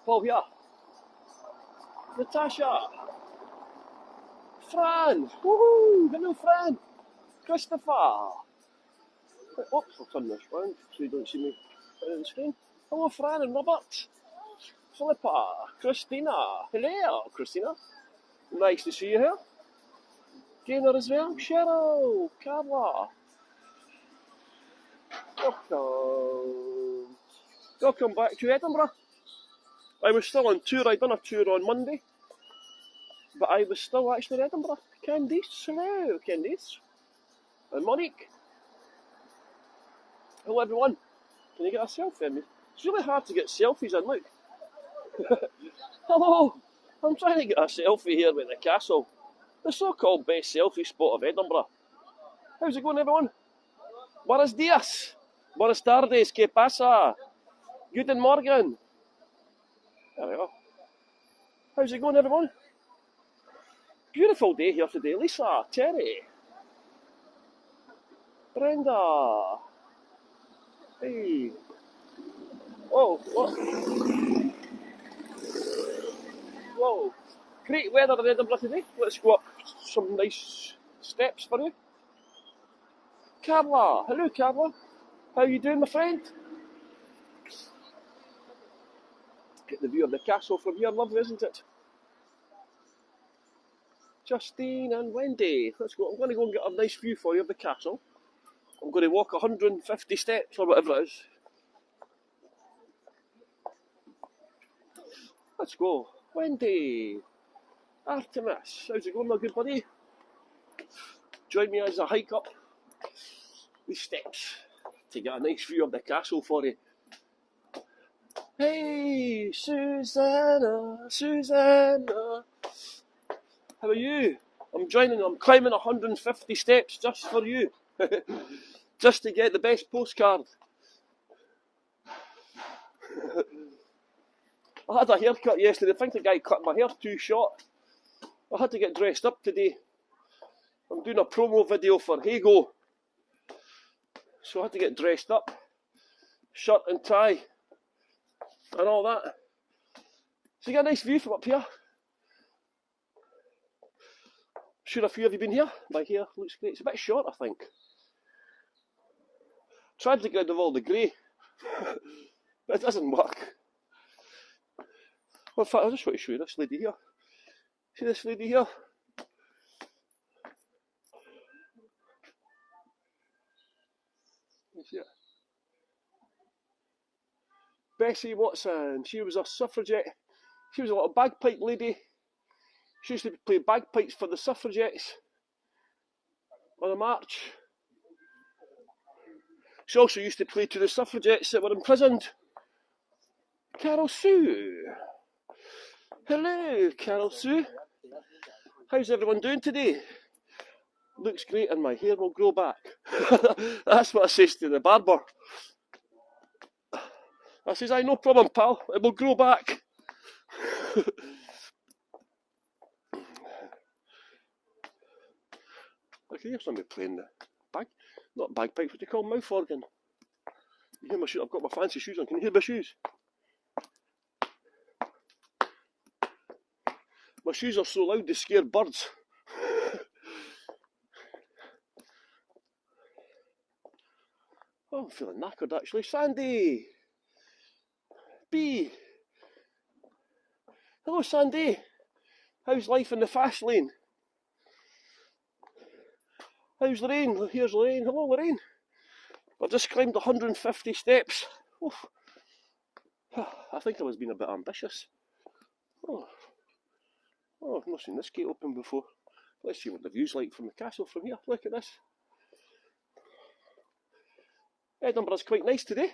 Paul here. Natasha. Fran. Woohoo! Hello, Fran. Christopher. Oops, I'll turn this round so you don't see me on the screen. Hello, Fran and Robert. Philippa. Christina. Hello, Christina. Nice to see you here. Gaynor as well. Cheryl. Carla. Welcome back to Edinburgh. I was still on tour. I'd done a tour on Monday, but I was still actually in Edinburgh. Candice, hello, Candice. And Monique. Hello, everyone. Can you get a selfie of me? It's really hard to get selfies in, look. Hello. I'm trying to get a selfie here with the castle. The so-called best selfie spot of Edinburgh. How's it going, everyone? Buenos dias. Buenas tardes. ¿Qué pasa? Guten Morgen. There we go. How's it going, everyone? Beautiful day here today. Lisa, Terry, Brenda. Hey. Oh, what? Whoa. Great weather in Edinburgh today. Let's go up some nice steps for you. Carla. Hello, Carla. How you doing, my friend? Get the view of the castle from here. Lovely, isn't it? Justine and Wendy. Let's go. I'm going to go and get a nice view for you of the castle. I'm going to walk 150 steps or whatever it is. Let's go. Wendy. Artemis. How's it going, my good buddy? Join me as I hike up these steps to get a nice view of the castle for you. Hey, Susanna, Susanna. How are you? I'm climbing 150 steps just for you. Just to get the best postcard. I had a haircut yesterday. I think the guy cut my hair too short. I had to get dressed up today. I'm doing a promo video for Heygo. So I had to get dressed up. Shirt and tie. And all that. So you get a nice view from up here. Sure a few of you been here? My hair looks great. It's a bit short, I think. Tried to get rid of all the grey. But it doesn't work. Well, in fact, I just want to show you this lady here. See this lady here? You see it? Bessie Watson. She was a suffragette. She was a little bagpipe lady. She used to play bagpipes for the suffragettes on a march. She also used to play to the suffragettes that were imprisoned. Carol Sue. Hello, Carol Sue. How's everyone doing today? Looks great and my hair will grow back. That's what I says to the barber. I says, aye, no problem, pal. It will grow back. I can hear somebody playing the not bagpipes, what do you call mouth organ? You hear my shoes? I've got my fancy shoes on. Can you hear my shoes? My shoes are so loud they scare birds. Oh, I'm feeling knackered actually. Sandy! B! Hello, Sandy! How's life in the fast lane? How's Lorraine? Here's Lorraine. Hello, Lorraine. I've just climbed 150 steps. Oof. I think I was being a bit ambitious. Oh, I've not seen this gate open before. Let's see what the view's like from the castle from here. Look at this. Edinburgh's quite nice today.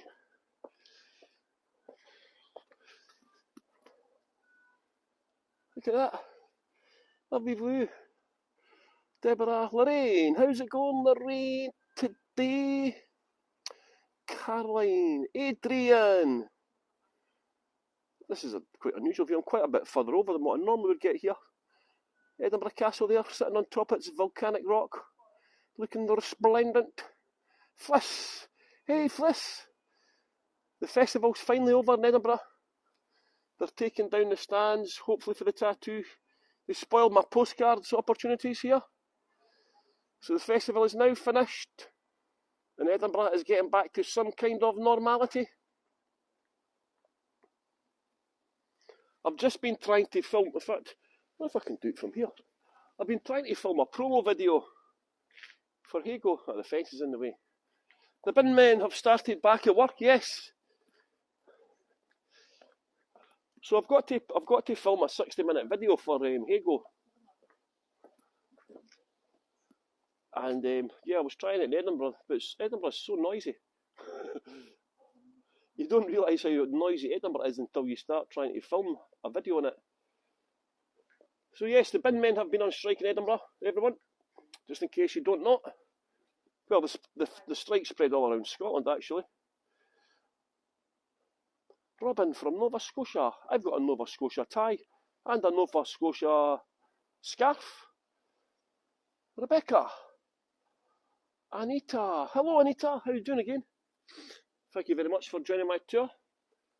Look at that. Lovely view. Deborah, Lorraine, how's it going, Lorraine, today? Caroline, Adrian. This is a quite unusual view. I'm quite a bit further over than what I normally would get here. Edinburgh Castle there, sitting on top of its volcanic rock. Looking resplendent. Fliss. Hey, Fliss. The festival's finally over in Edinburgh. They're taking down the stands, hopefully for the tattoo. They spoiled my postcards opportunities here. So the festival is now finished, and Edinburgh is getting back to some kind of normality. I've just been trying to film, in fact, I wonder if I can do it from here. I've been trying to film a promo video for Heygo. Oh, the fence is in the way. The bin men have started back at work, yes. So I've got to film a 60-minute video for Heygo. And yeah, I was trying it in Edinburgh, but Edinburgh's so noisy. You don't realise how noisy Edinburgh is until you start trying to film a video on it. So yes, the bin men have been on strike in Edinburgh, everyone, just in case you don't know. Well, the strike spread all around Scotland, actually. Robin from Nova Scotia. I've got a Nova Scotia tie and a Nova Scotia scarf. Rebecca. Anita. Hello, Anita. How are you doing again? Thank you very much for joining my tour.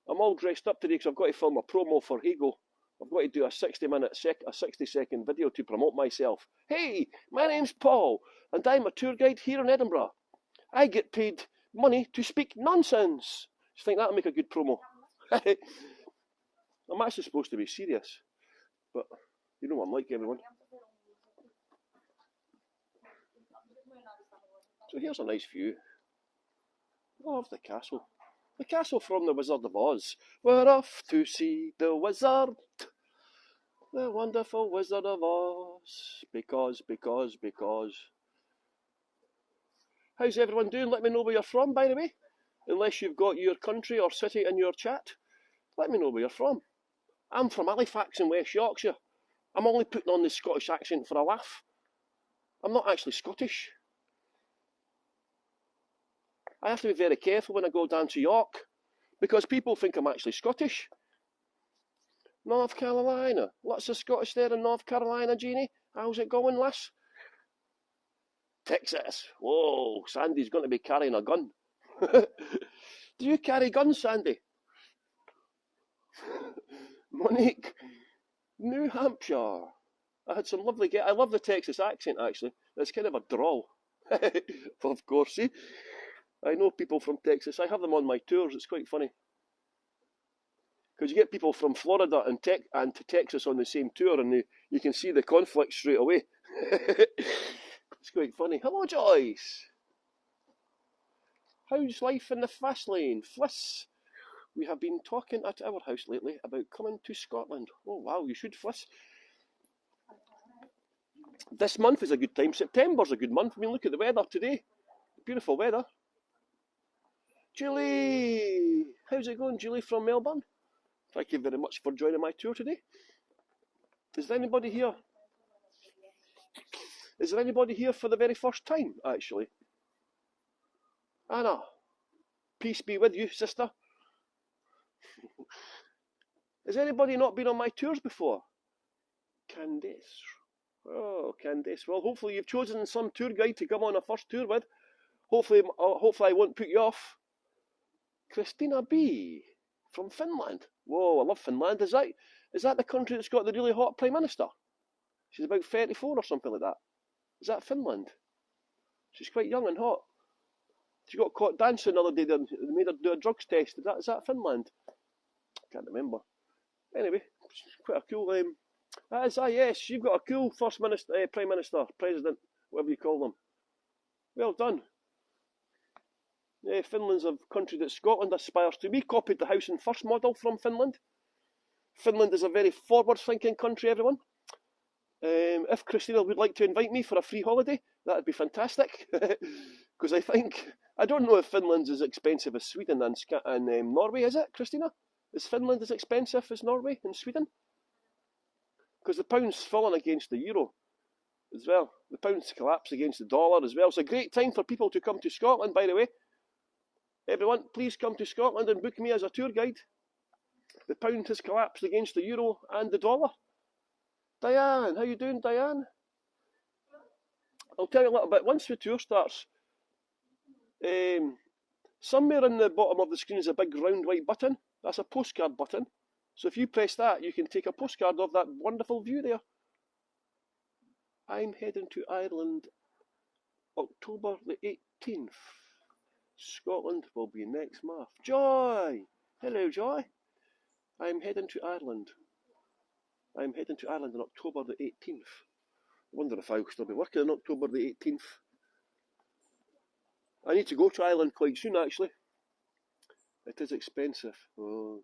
I'm all dressed up today because I've got to film a promo for Heygo. I've got to do a 60-second video to promote myself. Hey, my name's Paul, and I'm a tour guide here in Edinburgh. I get paid money to speak nonsense. Do you think that'll make a good promo? I'm actually supposed to be serious, but you know what I'm like, everyone. So here's a nice view. I love the castle. The castle from the Wizard of Oz. We're off to see the wizard. The wonderful Wizard of Oz. Because. How's everyone doing? Let me know where you're from, by the way. Unless you've got your country or city in your chat, let me know where you're from. I'm from Halifax in West Yorkshire. I'm only putting on the Scottish accent for a laugh. I'm not actually Scottish. I have to be very careful when I go down to York, because people think I'm actually Scottish. North Carolina. Lots of Scottish there in North Carolina, Jeannie. How's it going, lass? Texas. Whoa, Sandy's going to be carrying a gun. Do you carry guns, Sandy? Monique. New Hampshire. I had some lovely... I love the Texas accent, actually. It's kind of a drawl. Of course, see? I know people from Texas. I have them on my tours. It's quite funny. Because you get people from Florida and to Texas on the same tour, and you can see the conflict straight away. It's quite funny. Hello, Joyce. How's life in the fast lane? Fliss. We have been talking at our house lately about coming to Scotland. Oh, wow, you should, Fliss. This month is a good time. September's a good month. I mean, look at the weather today. Beautiful weather. Julie! How's it going, Julie from Melbourne? Thank you very much for joining my tour today. Is there anybody here? Is there anybody here for the very first time, actually? Anna, peace be with you, sister. Has anybody not been on my tours before? Candice. Oh, Candice. Well, hopefully you've chosen some tour guide to come on a first tour with. Hopefully I won't put you off. Christina B. from Finland. Whoa, I love Finland. Is that the country that's got the really hot Prime Minister? She's about 34 or something like that. Is that Finland? She's quite young and hot. She got caught dancing the other day. They made her do a drugs test. Is that Finland? I can't remember. Anyway, quite a cool... yes, you've got a cool First Minister, Prime Minister, President, whatever you call them. Well done. Finland's a country that Scotland aspires to. We copied the house and first model from Finland. Finland is a very forward-thinking country, everyone. If Christina would like to invite me for a free holiday, that would be fantastic. Because I don't know if Finland's as expensive as Sweden and Norway, is it, Christina? Is Finland as expensive as Norway and Sweden? Because the pound's fallen against the euro as well. The pound's collapsed against the dollar as well. It's a great time for people to come to Scotland, by the way. Everyone, please come to Scotland and book me as a tour guide. The pound has collapsed against the euro and the dollar. Diane, how you doing, Diane? I'll tell you a little bit. Once the tour starts, somewhere in the bottom of the screen is a big round white button. That's a postcard button. So if you press that, you can take a postcard of that wonderful view there. I'm heading to Ireland October the 18th. Scotland will be next month. Joy! Hello, Joy. I'm heading to Ireland. I'm heading to Ireland on October the 18th. I wonder if I'll still be working on October the 18th. I need to go to Ireland quite soon, actually. It is expensive. Oh.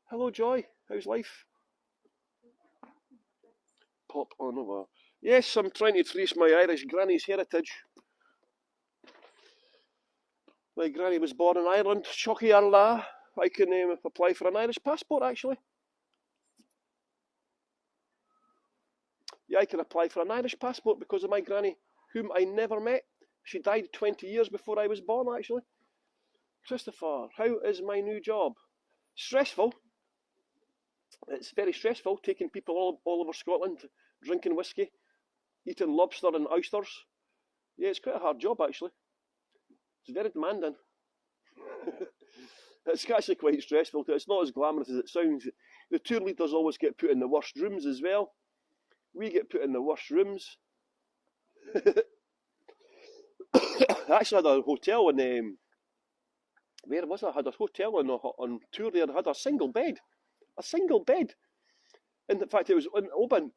Hello, Joy. How's life? Pop on over. Yes, I'm trying to trace my Irish granny's heritage. My granny was born in Ireland. Shocky Arla. I can apply for an Irish passport, actually. Yeah, I can apply for an Irish passport because of my granny, whom I never met. She died 20 years before I was born, actually. Christopher, how is my new job? Stressful. It's very stressful, taking people all over Scotland, drinking whiskey, eating lobster and oysters. Yeah, it's quite a hard job, actually. It's very demanding. It's actually quite stressful. It's not as glamorous as it sounds. The tour leaders always get put in the worst rooms as well. We get put in the worst rooms. I actually had a hotel in where was I? I had a hotel on tour there. I had a single bed. A single bed. And in fact, it was in Oban.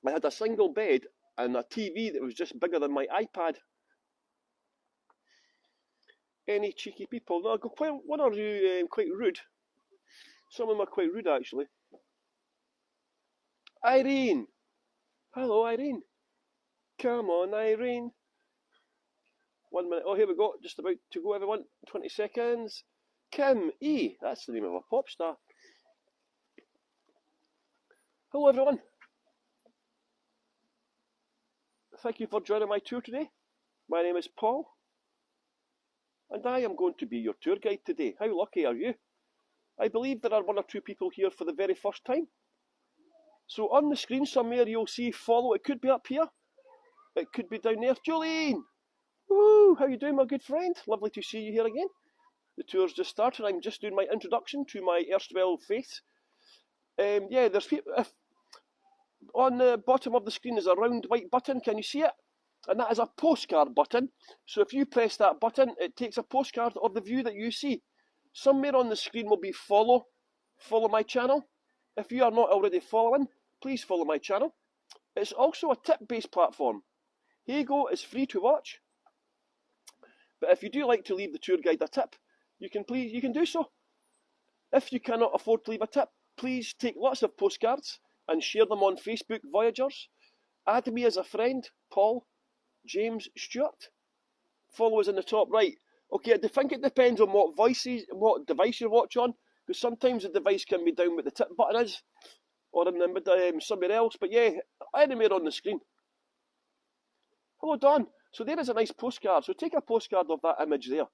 I had a single bed and a TV that was just bigger than my iPad. Any cheeky people? No, one are you quite rude. Some of them are quite rude, actually. Irene. Hello, Irene. Come on, Irene. 1 minute. Oh, here we go. Just about to go, everyone. 20 seconds. Kim E. That's the name of a pop star. Hello, everyone. Thank you for joining my tour today. My name is Paul, and I am going to be your tour guide today. How lucky are you? I believe there are 1 or 2 people here for the very first time. So on the screen somewhere you'll see follow. It could be up here. It could be down there. Jolene! Woo! How you doing, my good friend? Lovely to see you here again. The tour's just started. I'm just doing my introduction to my erstwhile face. Yeah, there's people. On the bottom of the screen is a round white button. Can you see it? And that is a postcard button. So if you press that button, it takes a postcard of the view that you see. Somewhere on the screen will be follow. Follow my channel. If you are not already following, please follow my channel. It's also a tip-based platform. Heygo is free to watch. But if you do like to leave the tour guide a tip, you can do so. If you cannot afford to leave a tip, please take lots of postcards and share them on Facebook Voyagers. Add me as a friend, Paul James Stewart. Follow us in the top right. Okay, I think it depends on what device you watch on, because sometimes the device can be down with the tip button is, or in somewhere else. But yeah, anywhere on the screen. Hello, Don. So there is a nice postcard. So take a postcard of that image there.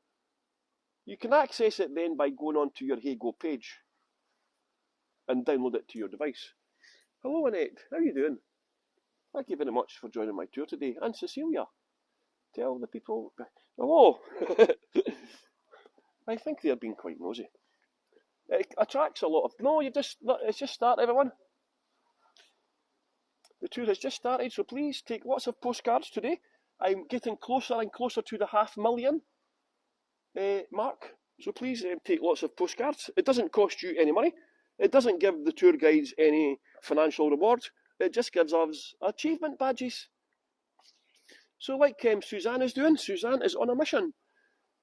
You can access it then by going onto your Heygo page and download it to your device. Hello, Annette. How are you doing? Thank you very much for joining my tour today. And Cecilia. Tell the people. Hello. I think they're being quite nosy. It attracts a lot of. No, it's just started, everyone. The tour has just started, so please take lots of postcards today. I'm getting closer and closer to the 500,000 mark. So please take lots of postcards. It doesn't cost you any money. It doesn't give the tour guides any financial reward. It just gives us achievement badges. So like Suzanne is doing, Suzanne is on a mission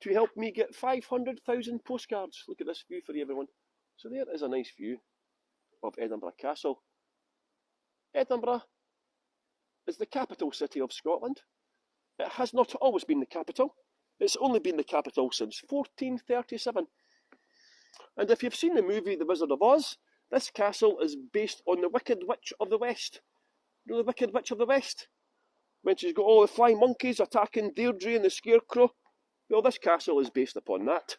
to help me get 500,000 postcards. Look at this view for you, everyone. So there is a nice view of Edinburgh Castle. Edinburgh is the capital city of Scotland. It has not always been the capital. It's only been the capital since 1437. And if you've seen the movie The Wizard of Oz, this castle is based on the Wicked Witch of the West. You know the Wicked Witch of the West? When she's got all the flying monkeys attacking Deirdre and the Scarecrow. Well, this castle is based upon that.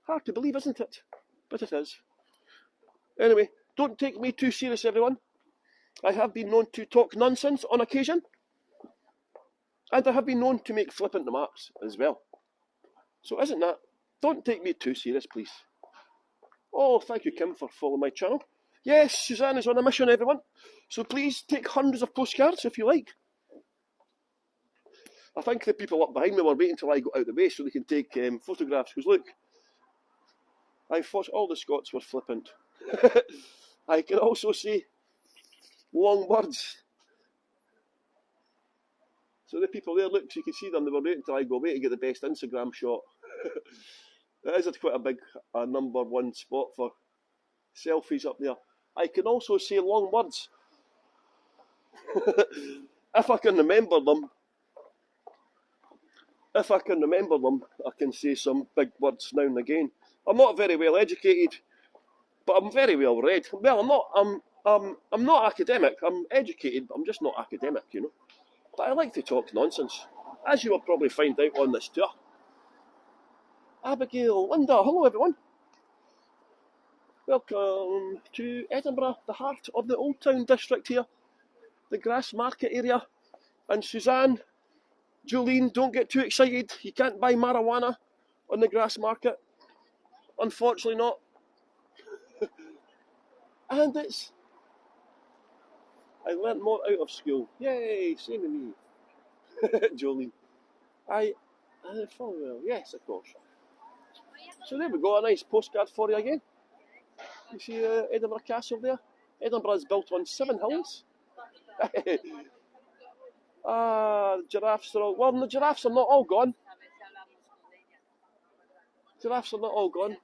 Hard to believe, isn't it? But it is. Anyway, don't take me too serious, everyone. I have been known to talk nonsense on occasion. And I have been known to make flippant remarks as well. So isn't that? Don't take me too serious, please. Oh, thank you, Kim, for following my channel. Yes, Suzanne is on a mission, everyone. So please take hundreds of postcards if you like. I think the people up behind me were waiting until I got out of the way so they can take photographs. Because look, I thought all the Scots were flippant. I can also see long words. So the people there, look, so you can see them, they were waiting until I go away to get the best Instagram shot. That is quite a big number one spot for selfies up there. I can also see long words. If I can remember them, I can say some big words now and again. I'm not very well educated, but I'm very well read. Well, I'm not academic. I'm educated, but I'm just not academic, you know. But I like to talk nonsense, as you will probably find out on this tour. Abigail, Linda, hello everyone. Welcome to Edinburgh, the heart of the Old Town district here, the Grass Market area. And Suzanne, Jolene, don't get too excited. You can't buy marijuana on the Grass Market. Unfortunately not. And I learnt more out of school. Yay, same with me. Jolene. I follow well. Yes, of course. So there we go, a nice postcard for you again. You see Edinburgh Castle there? Edinburgh is built on 7 hills. Giraffes are all... Well, the giraffes are not all gone. Giraffes are not all gone.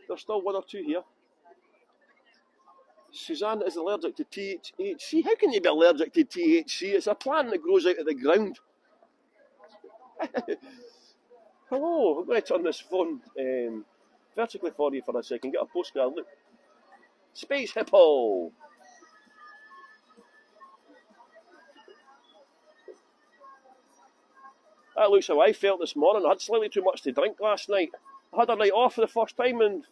There's still 1 or 2 here. Suzanne is allergic to THC. How can you be allergic to THC? It's a plant that grows out of the ground. Hello, I'm going to turn this phone vertically for you for a second. Get a postcard, look. Space Hippo. That looks how I felt this morning. I had slightly too much to drink last night. I had a night off for the first time in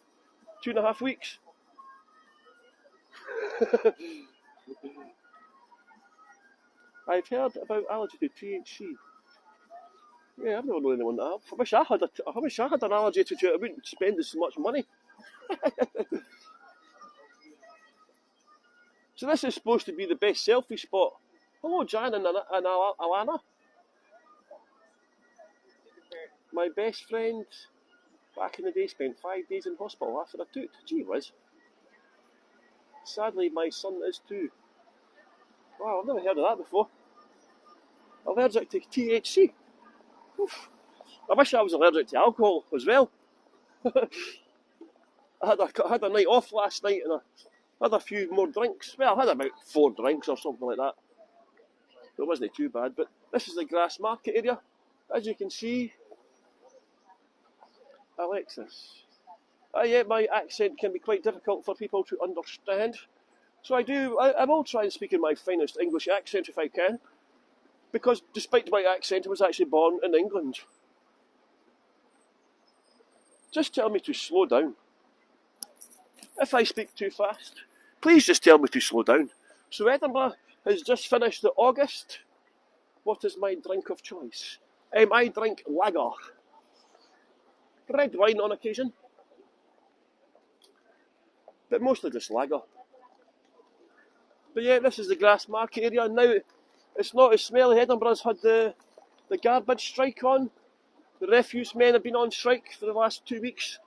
2.5 weeks. I've heard about allergy to THC. Yeah, I've never known anyone that have. I wish I had an allergy to it. I wouldn't spend so much money. So this is supposed to be the best selfie spot. Hello, Jan and Alana. My best friend back in the day spent 5 days in hospital after a toot. Gee whiz. Sadly, my son is too. Wow, I've never heard of that before. Allergic to THC. Oof. I wish I was allergic to alcohol as well. I had a night off last night and I had a few more drinks. Well, I had about 4 drinks or something like that. It wasn't too bad, but this is the Grass Market area. As you can see, Alexis. Yeah, my accent can be quite difficult for people to understand. So I will try and speak in my finest English accent if I can. Because despite my accent, I was actually born in England. Just tell me to slow down. If I speak too fast, please just tell me to slow down. So Edinburgh has just finished the August. What is my drink of choice? I drink lager. Red wine on occasion. But mostly just lager. But yeah, this is the Grass Market area. Now, it's not as smelly. Edinburgh's had the garbage strike on. The refuse men have been on strike for the last 2 weeks.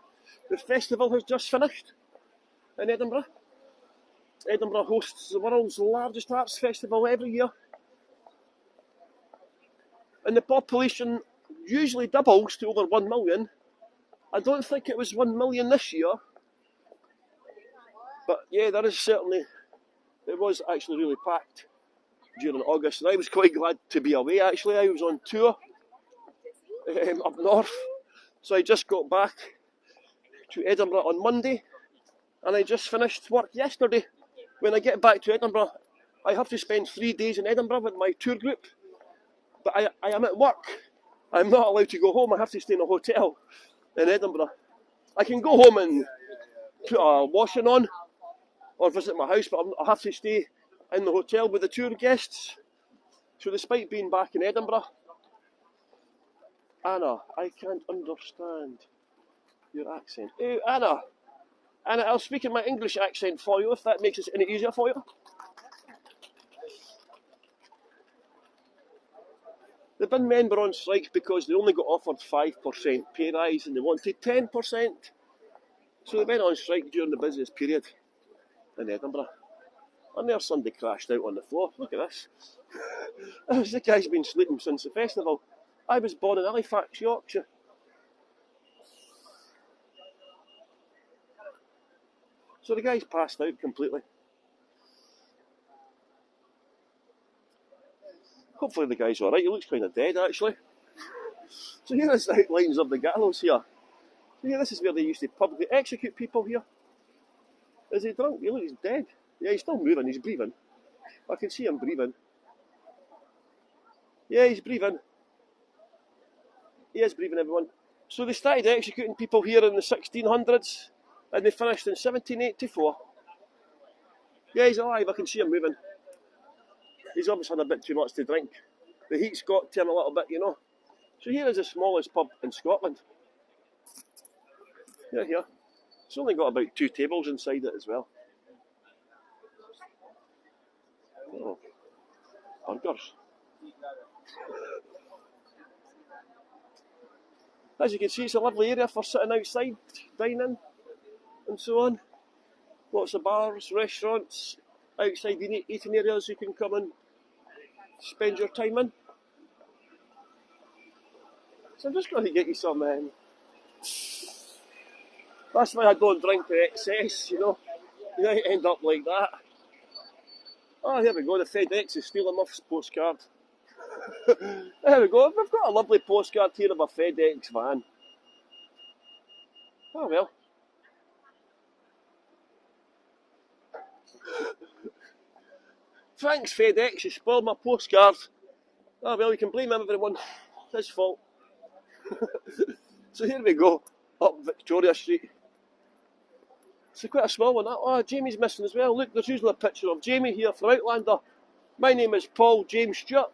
The festival has just finished in Edinburgh. Edinburgh hosts the world's largest arts festival every year. And the population usually doubles to over 1 million. I don't think it was 1 million this year. But yeah, it was actually really packed during August. And I was quite glad to be away actually. I was on tour up north. So I just got back to Edinburgh on Monday. And I just finished work yesterday. When I get back to Edinburgh, I have to spend 3 days in Edinburgh with my tour group. But I am at work. I'm not allowed to go home. I have to stay in a hotel in Edinburgh. I can go home and put a washing on or visit my house, but I have to stay in the hotel with the tour guests. So despite being back in Edinburgh, Anna, I can't understand your accent. Hey, Anna, And I'll speak in my English accent for you if that makes it any easier for you. The bin men were on strike because they only got offered 5% pay rise and they wanted 10%. So they went on strike during the busiest period in Edinburgh. And there somebody crashed out on the floor. Look at this. The guy's been sleeping since the festival. I was born in Halifax, Yorkshire. So the guy's passed out completely. Hopefully the guy's alright. He looks kind of dead, actually. So here is the outlines of the gallows here. So here, this is where they used to publicly execute people here. Is he drunk? He looks dead. Yeah, he's still moving. He's breathing. I can see him breathing. Yeah, he's breathing. He is breathing, everyone. So they started executing people here in the 1600s and they finished in 1784. Yeah, he's alive. I can see him moving. He's obviously had a bit too much to drink. The heat's got to him a little bit, you know. So here is the smallest pub in Scotland. Yeah, here. It's only got about 2 tables inside it as well. Oh, burgers. As you can see, it's a lovely area for sitting outside, dining, and so on. Lots of bars, restaurants, outside eating areas you can come and spend your time in. So I'm just going to get you some... that's why I don't drink to excess, you know. You might end up like that. Oh, here we go. The FedEx is stealing my postcard. There we go. We've got a lovely postcard here of a FedEx van. Oh well. Thanks, FedEx. You spoiled my postcard. Oh well, you can blame everyone. It's his fault. So here we go. Up Victoria Street. It's quite a small one. Oh, Jamie's missing as well. Look, there's usually a picture of Jamie here from Outlander. My name is Paul James Stewart.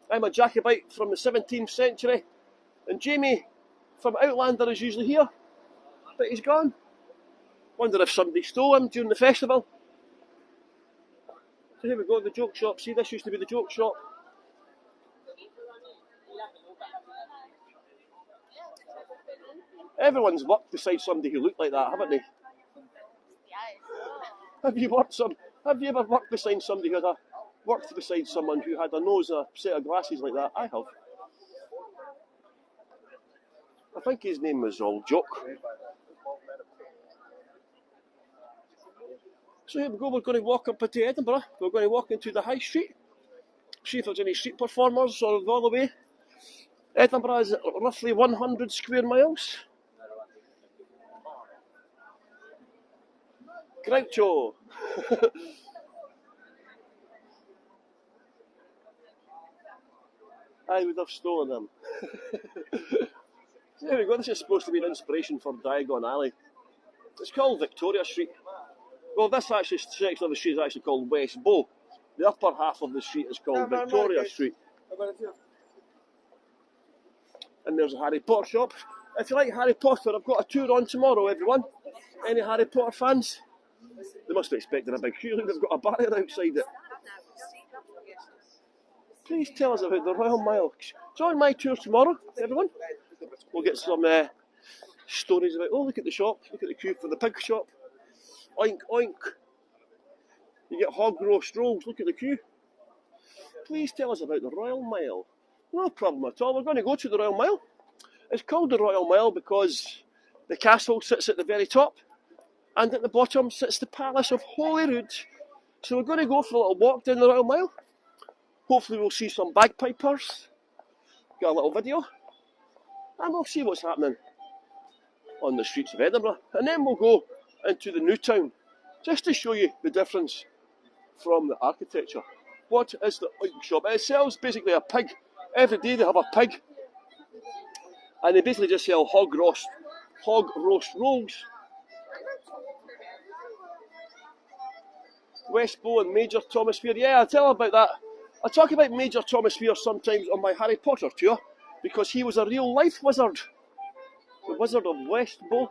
I'm a Jacobite from the 17th century. And Jamie from Outlander is usually here. But he's gone. Wonder if somebody stole him during the festival. So here we go, the joke shop. See, this used to be the joke shop. Everyone's worked beside somebody who looked like that, haven't they? Have you ever worked beside somebody who worked beside someone who had a nose and a set of glasses like that? I have. I think his name was Old Joke. So here we go, we're going to walk up into Edinburgh. We're going to walk into the high street. See if there's any street performers or all the way. Edinburgh is roughly 100 square miles. Groucho! I would have stolen them. There we go, this is supposed to be an inspiration for Diagon Alley. It's called Victoria Street. Well, this actually section of the street is actually called West Bow. The upper half of the street is called Victoria Street. And there's a Harry Potter shop. If you like Harry Potter, I've got a tour on tomorrow, everyone. Any Harry Potter fans? They must be expecting a big queue. They've got a barrier outside it. Please tell us about the Royal Mile. Join my tour tomorrow, everyone. We'll get some stories about... Oh, look at the shop. Look at the queue for the pig shop. Oink, oink. You get hog roast rolls. Look at the queue. Please tell us about the Royal Mile. No problem at all. We're going to go to the Royal Mile. It's called the Royal Mile because the castle sits at the very top and at the bottom sits the Palace of Holyrood. So we're going to go for a little walk down the Royal Mile. Hopefully we'll see some bagpipers, get a little video, and we'll see what's happening on the streets of Edinburgh. And then we'll go into the new town, just to show you the difference from the architecture. What is the oink shop? It sells basically a pig. Every day they have a pig. And they basically just sell hog roast rolls. West Bow and Major Thomas Weir. Yeah, I'll tell about that. I talk about Major Thomas Weir sometimes on my Harry Potter tour because he was a real life wizard. The Wizard of West Bow.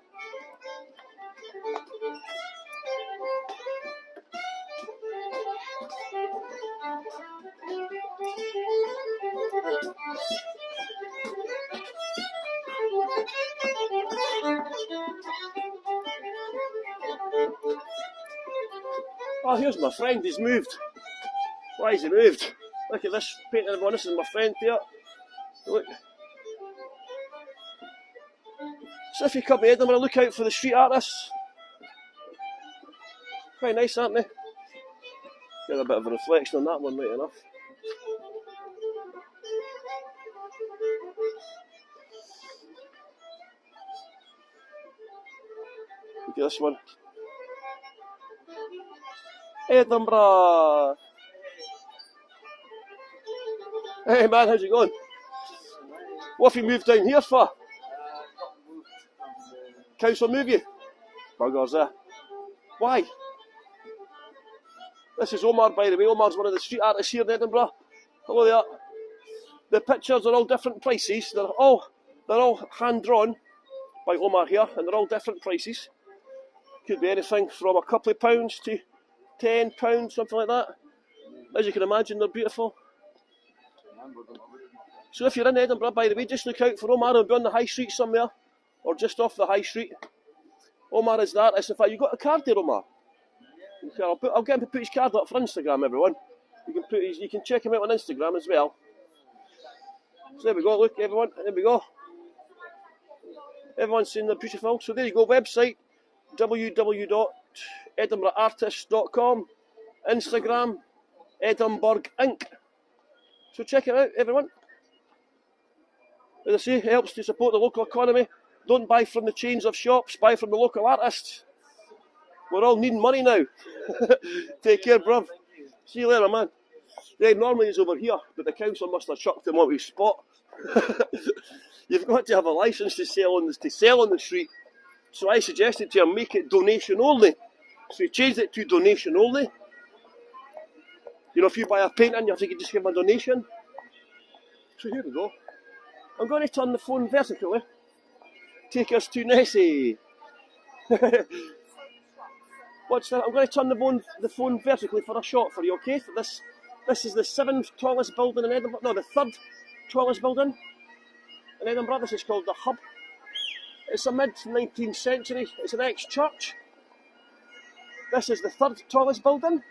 Oh, here's my friend, he's moved. Why has he moved? Look at this painting, everyone, this is my friend here. Look. So if you come to Edinburgh, look out for the street artists. Quite nice, aren't they? Get a bit of a reflection on that one, right enough. Look at this one. Edinburgh! Hey man, how's it going? What have you moved down here for? Council move you? Buggers, Why? This is Omar, by the way. Omar's one of the street artists here in Edinburgh. Hello there. The pictures are all different prices. They're all hand drawn by Omar here, and they're all different prices. Could be anything from a couple of pounds to £10, something like that. As you can imagine, they're beautiful. So if you're in Edinburgh, by the way, just look out for Omar. He'll be on the high street somewhere, or just off the high street. Omar is the artist. In fact, you got a card there, Omar. I'll get him to put his card up for Instagram, everyone. You can check him out on Instagram as well. So there we go, look, everyone, there we go. Everyone's seen the beautiful. So there you go, website, www.edinburghartist.com, Instagram, Edinburgh Inc. So check it out, everyone. As I say, it helps to support the local economy. Don't buy from the chains of shops, buy from the local artists. We're all needing money now. Take care, bruv. See you later, man. Yeah, normally he's over here, but the council must have chucked him on his spot. You've got to have a licence to sell on the street. So I suggested to him, make it donation only. So he changed it to donation only. You know, if you buy a painting, you have to just give him a donation. So here we go. I'm going to turn the phone vertically. Take us to Nessie. What's that? I'm going to turn the phone vertically for a shot for you, okay? For this is the 7th tallest building in Edinburgh. No, the 3rd tallest building in Edinburgh. This is called the Hub. It's a mid-19th century. It's an ex-church. This is the 3rd tallest building.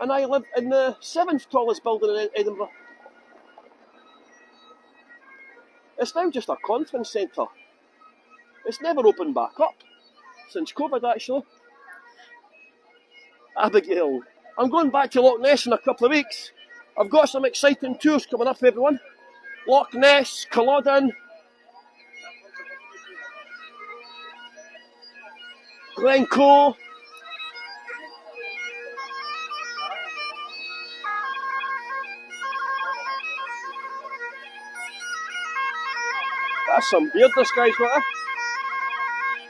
And I live in the 7th tallest building in Edinburgh. It's now just a conference centre. It's never opened back up. Since COVID, actually. Abigail. I'm going back to Loch Ness in a couple of weeks. I've got some exciting tours coming up, everyone. Loch Ness, Culloden, Glencoe. That's some beard this guy's got.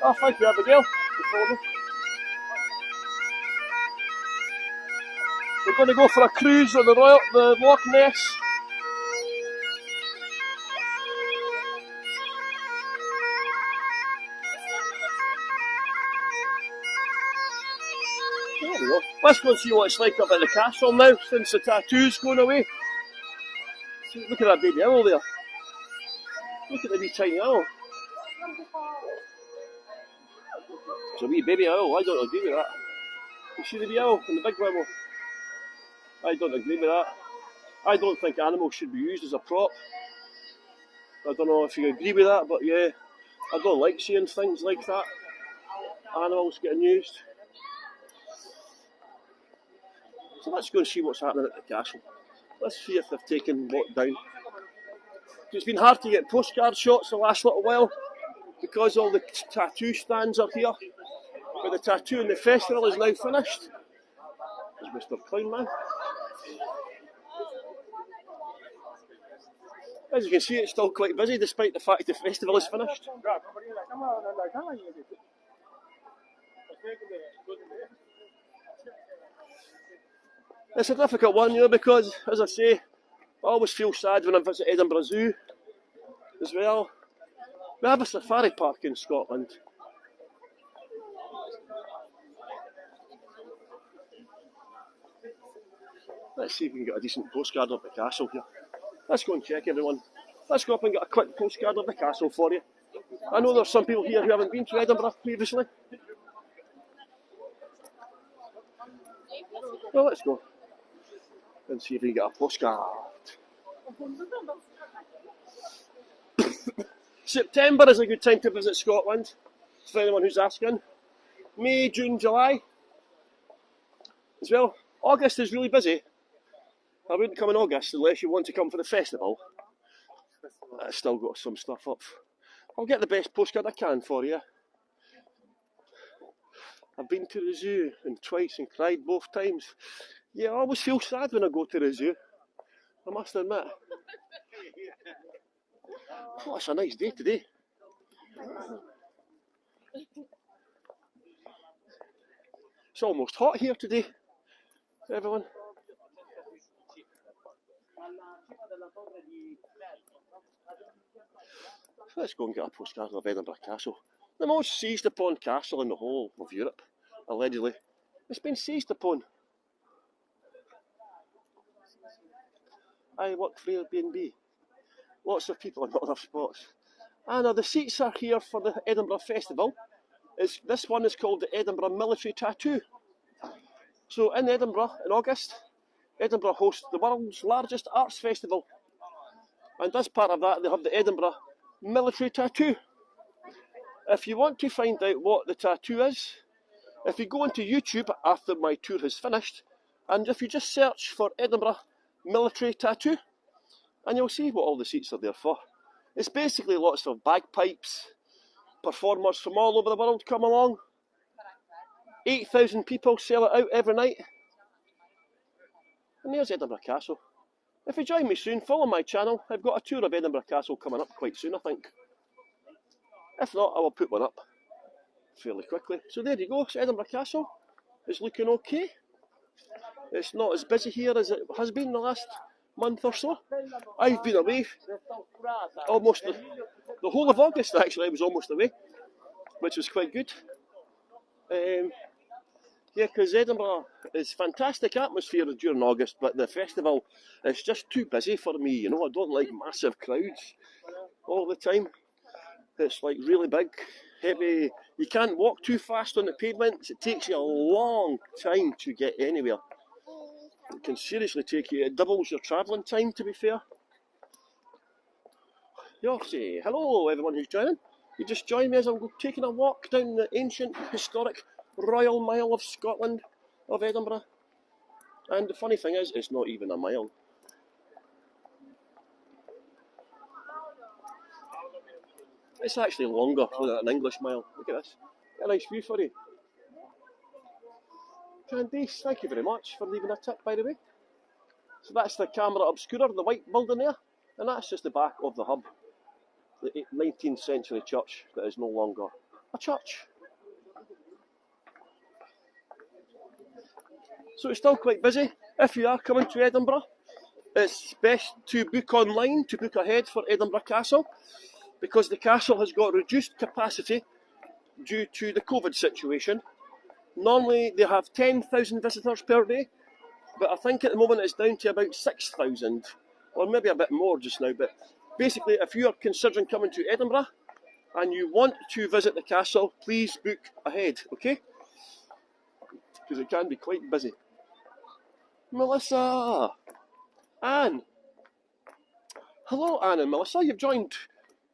Oh, thank you, Abigail. We're going to go for a cruise on the Loch Ness. There we go. Let's go and see what it's like up at the castle now, since the tattoo's going away. Look at that baby owl there. Look at the wee tiny owl. It's a wee baby owl. I don't agree with that. You see the wee owl and the big owl? I don't agree with that. I don't think animals should be used as a prop. I don't know if you agree with that, but yeah, I don't like seeing things like that. Animals getting used. So let's go and see what's happening at the castle. Let's see if they've taken what down. It's been hard to get postcard shots the last little while because all the tattoo stands are here. But the tattoo in the festival is now finished. There's Mr. Clownman. As you can see, it's still quite busy despite the fact the festival is finished. It's a difficult one, you know, because, as I say, I always feel sad when I visit Edinburgh Zoo as well. We have a safari park in Scotland. Let's see if we can get a decent postcard of the castle here. Let's go and check, everyone. Let's go up and get a quick postcard of the castle for you. I know there's some people here who haven't been to Edinburgh previously. Well, let's go and see if we can get a postcard. September is a good time to visit Scotland, for anyone who's asking. May, June, July as well. August is really busy. I wouldn't come in August unless you want to come for the festival. I've still got some stuff up. I'll get the best postcard I can for you. I've been to the zoo and twice and cried both times. Yeah, I always feel sad when I go to the zoo, I must admit. Oh, it's a nice day today. It's almost hot here today, everyone. Let's go and get a postcard of Edinburgh Castle. The most seized upon castle in the whole of Europe, allegedly. It's been seized upon. I work for Airbnb. Lots of people in not enough spots. And the seats are here for the Edinburgh Festival. This one is called the Edinburgh Military Tattoo. So in Edinburgh, in August, Edinburgh hosts the world's largest arts festival. And as part of that, they have the Edinburgh Military Tattoo. If you want to find out what the tattoo is, if you go into YouTube after my tour has finished, and if you just search for Edinburgh Military Tattoo, and you'll see what all the seats are there for. It's basically lots of bagpipes, performers from all over the world come along. 8,000 people sell it out every night. And there's Edinburgh Castle. If you join me soon, follow my channel. I've got a tour of Edinburgh Castle coming up quite soon, I think. If not, I will put one up fairly quickly. So there you go, it's Edinburgh Castle. It's looking okay. It's not as busy here as it has been the last month or so. I've been away almost the whole of August, actually. I was almost away, which was quite good. Yeah, because Edinburgh is fantastic atmosphere during August, but the festival is just too busy for me. You know, I don't like massive crowds all the time. It's like really big, heavy. You can't walk too fast on the pavements. It takes you a long time to get anywhere. It can seriously take you, it doubles your travelling time, to be fair. You'll say hello, everyone who's joining. You just join me as I'm taking a walk down the ancient, historic Royal Mile of Scotland, of Edinburgh. And the funny thing is, it's not even a mile. It's actually longer than an English mile. Look at this. A nice view for you. Candice, thank you very much for leaving a tip, by the way. So that's the Camera Obscura, the white building there. And that's just the back of the hub. The 19th century church that is no longer a church. So it's still quite busy. If you are coming to Edinburgh, it's best to book online, to book ahead for Edinburgh Castle, because the castle has got reduced capacity due to the COVID situation. Normally they have 10,000 visitors per day, but I think at the moment it's down to about 6,000, or maybe a bit more just now. But basically, if you are considering coming to Edinburgh and you want to visit the castle, please book ahead, okay? Because it can be quite busy. Melissa! Anne! Hello, Anne and Melissa, you've joined.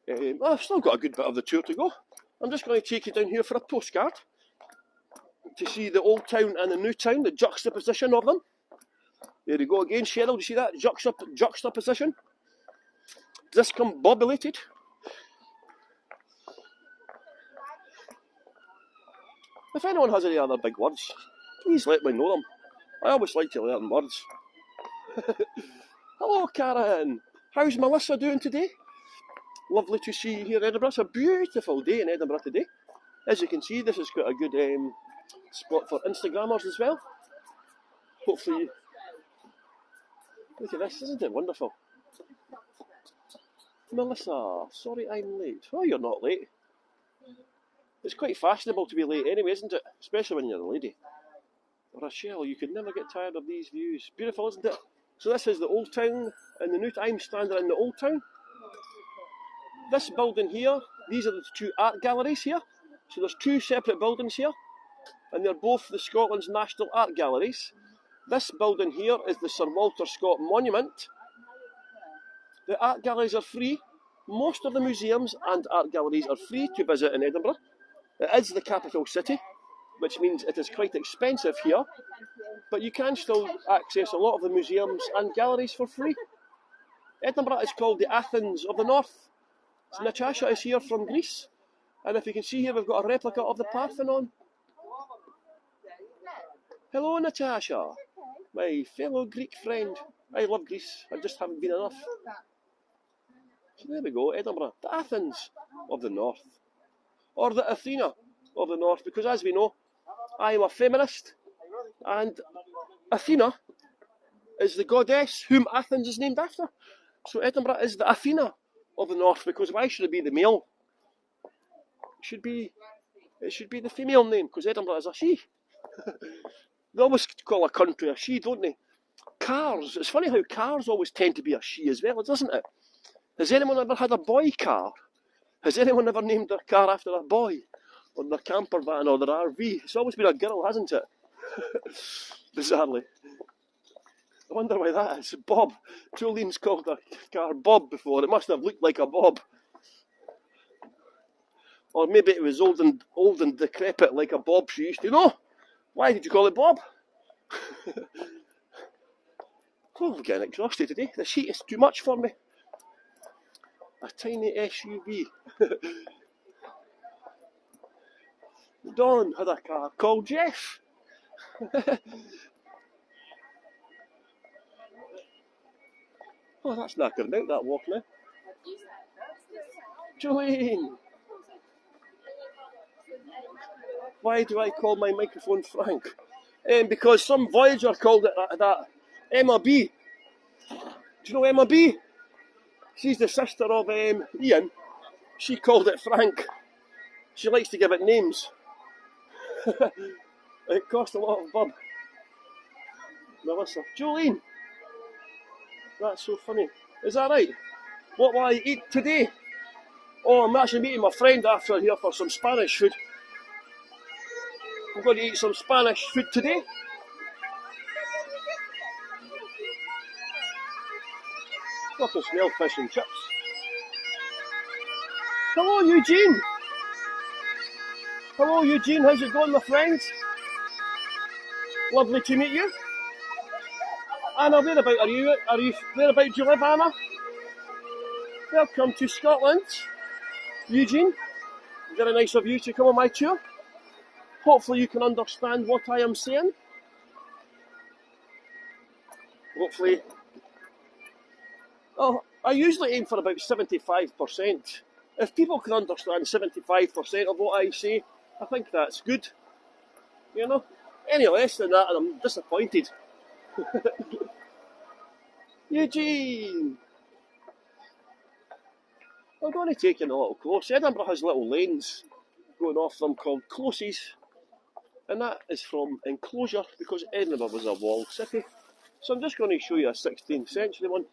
I've still got a good bit of the tour to go. I'm just going to take you down here for a postcard to see the old town and the new town, the juxtaposition of them. There you go again, Cheryl, do you see that? Juxtaposition. Discombobulated. If anyone has any other big words, please let me know them. I always like to learn words. Hello, Karen. How's Melissa doing today? Lovely to see you here in Edinburgh. It's a beautiful day in Edinburgh today. As you can see, this has got a good spot for Instagrammers as well. Hopefully, look at this, isn't it wonderful? Melissa, sorry I'm late. Oh, you're not late. It's quite fashionable to be late anyway, isn't it? Especially when you're a lady. Rachel, you could never get tired of these views. Beautiful, isn't it? So this is the old town and the new town. I'm standing in the old town. This building here, these are the two art galleries here. So there's two separate buildings here, and they're both the Scotland's national art galleries. This building here is the Sir Walter Scott Monument. The art galleries are free. Most of the museums and art galleries are free to visit in Edinburgh. It is the capital city, which means it is quite expensive here, but you can still access a lot of the museums and galleries for free. Edinburgh is called the Athens of the North. So Natasha is here from Greece, and if you can see here, we've got a replica of the Parthenon. Hello, Natasha, my fellow Greek friend. I love Greece, I just haven't been enough. So there we go, Edinburgh, the Athens of the North, or the Athena of the North, because as we know, I am a feminist, and Athena is the goddess whom Athens is named after. So Edinburgh is the Athena of the North, because why should it be the male? It should be the female name, because Edinburgh is a she. They always call a country a she, don't they? Cars, it's funny how cars always tend to be a she as well, doesn't it? Has anyone ever had a boy car? Has anyone ever named their car after a boy? Or their camper van or their RV? It's always been a girl, hasn't it? Bizarrely. I wonder why that is. Bob. Jolene's called her car Bob before. It must have looked like a Bob. Or maybe it was old and decrepit like a Bob she used to know. Why did you call it Bob? Oh, I'm getting exhausted today. This heat is too much for me. A tiny SUV. Don had a car called Jeff. Oh, that's knackered out, that walk now. Jolene! Why do I call my microphone Frank? Because some Voyager called it that. Emma B. Do you know Emma B? She's the sister of Ian. She called it Frank. She likes to give it names. It cost a lot of bub. Melissa. Jolene! That's so funny. Is that right? What will I eat today? Oh, I'm actually meeting my friend after here for some Spanish food. I'm going to eat some Spanish food today. I can smell fish and chips. Hello, Eugene. Hello, Eugene. How's it going, my friends? Lovely to meet you. Anna, whereabout are you? Whereabout do you live, Anna? Welcome to Scotland, Eugene. Very nice of you to come on my tour. Hopefully you can understand what I am saying. Hopefully. Oh, I usually aim for about 75%. If people can understand 75% of what I say, I think that's good. You know? Any less than that, and I'm disappointed. Eugene! I'm going to take you in a little close. Edinburgh has little lanes going off them called closes, and that is from enclosure because Edinburgh was a walled city. So I'm just going to show you a 16th century one,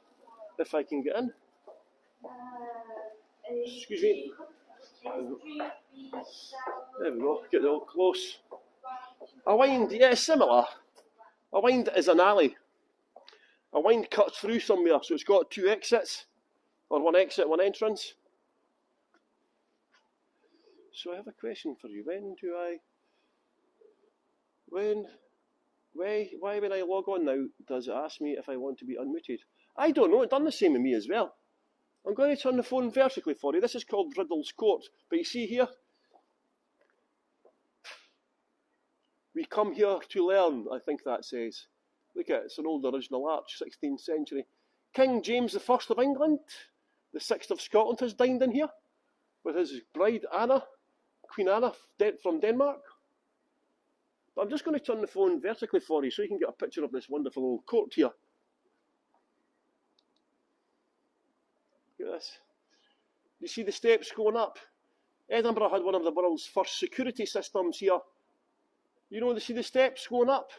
if I can get in. Excuse me. There we go, get it all close. A wind, yeah, similar. A wind is an alley. A wind cuts through somewhere, so it's got two exits, or one exit, one entrance. So I have a question for you. Why when I log on now, does it ask me if I want to be unmuted? I don't know, it done the same with me as well. I'm going to turn the phone vertically for you. This is called Riddles Court. But you see here, we come here to learn, I think that says. Look at it, it's an old original arch, 16th century. King James I of England, the 6th of Scotland, has dined in here with his bride Anna, Queen Anna from Denmark. But I'm just going to turn the phone vertically for you so you can get a picture of this wonderful old court here. Look at this. You see the steps going up? Edinburgh had one of the world's first security systems here. You know, you see the steps going up?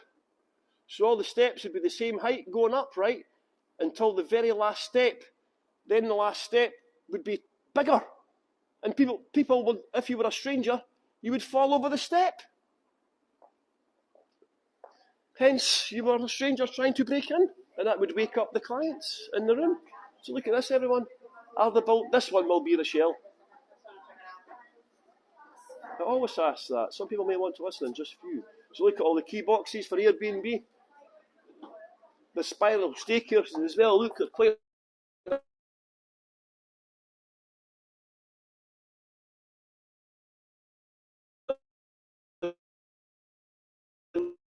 So all the steps would be the same height going up, right? Until the very last step. Then the last step would be bigger. And people would, if you were a stranger, you would fall over the step. Hence, you were strangers trying to break in, and that would wake up the clients in the room. So look at this, everyone. This one will be Rochelle. I always ask that. Some people may want to listen in just few. So look at all the key boxes for Airbnb. The spiral staircases as well. Look, they're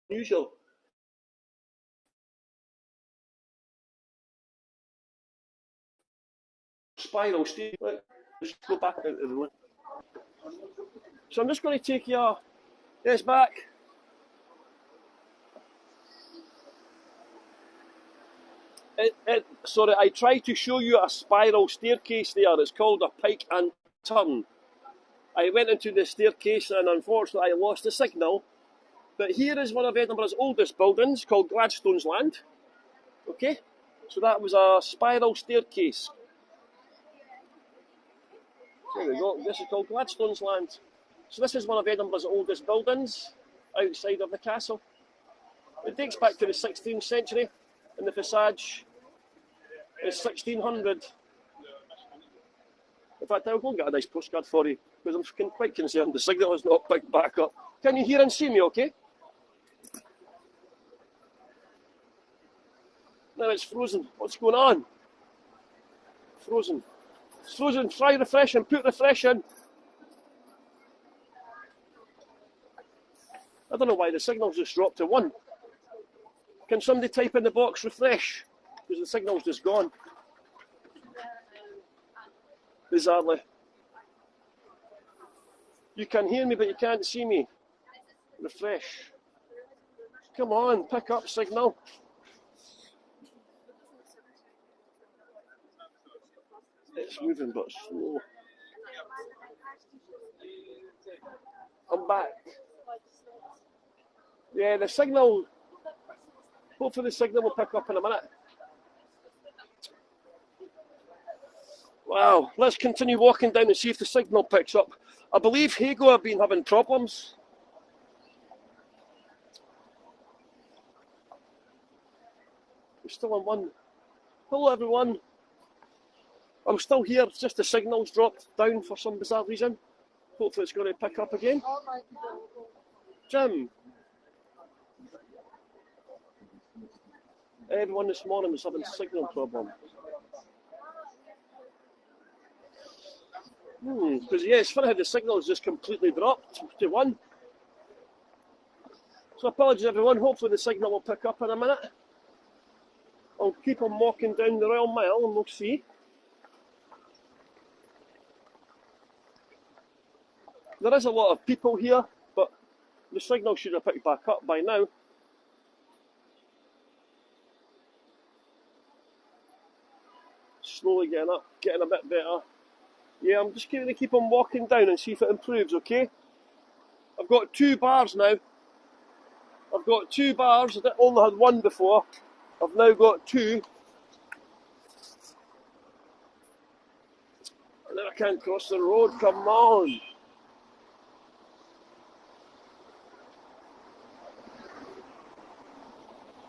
unusual. Spiral staircase. Let's go back out of the room. So I'm just going to take you. Yes, back. Sorry, I tried to show you a spiral staircase there. It's called a pike and turn. I went into the staircase and unfortunately I lost the signal. But here is one of Edinburgh's oldest buildings called Gladstone's Land. Okay, so that was a spiral staircase. There we go. This is called Gladstone's Land. So this is one of Edinburgh's oldest buildings outside of the castle. It dates back to the 16th century, and the facade is 1600. In fact, I'll go and get a nice postcard for you, because I'm quite concerned the signal is not picked back up. Can you hear and see me okay? Now it's frozen. What's going on? Frozen. It's frozen. Try refresh and put refresh in. I don't know why the signal's just dropped to 1. Can somebody type in the box refresh? Because the signal's just gone. Bizarrely. You can hear me, but you can't see me. Refresh. Come on, pick up signal. It's moving but slow. I'm back. Yeah, the signal. Hopefully the signal will pick up in a minute. Wow, let's continue walking down and see if the signal picks up. I believe Heygo have been having problems. We're still on 1. Hello everyone. I'm still here, it's just the signal's dropped down for some bizarre reason. Hopefully it's going to pick up again. Jim. Everyone this morning was having a signal problem. Because yeah, it's funny how the signal has just completely dropped to 1. So apologies everyone, hopefully the signal will pick up in a minute. I'll keep on walking down the Royal Mile and we'll see. There is a lot of people here, but the signal should have picked back up by now. Slowly getting up, getting a bit better. Yeah, I'm just going to keep on walking down and see if it improves, okay? I've got 2 bars now. I've got 2 bars. I only had 1 before. I've now got 2. And then I can't cross the road. Come on.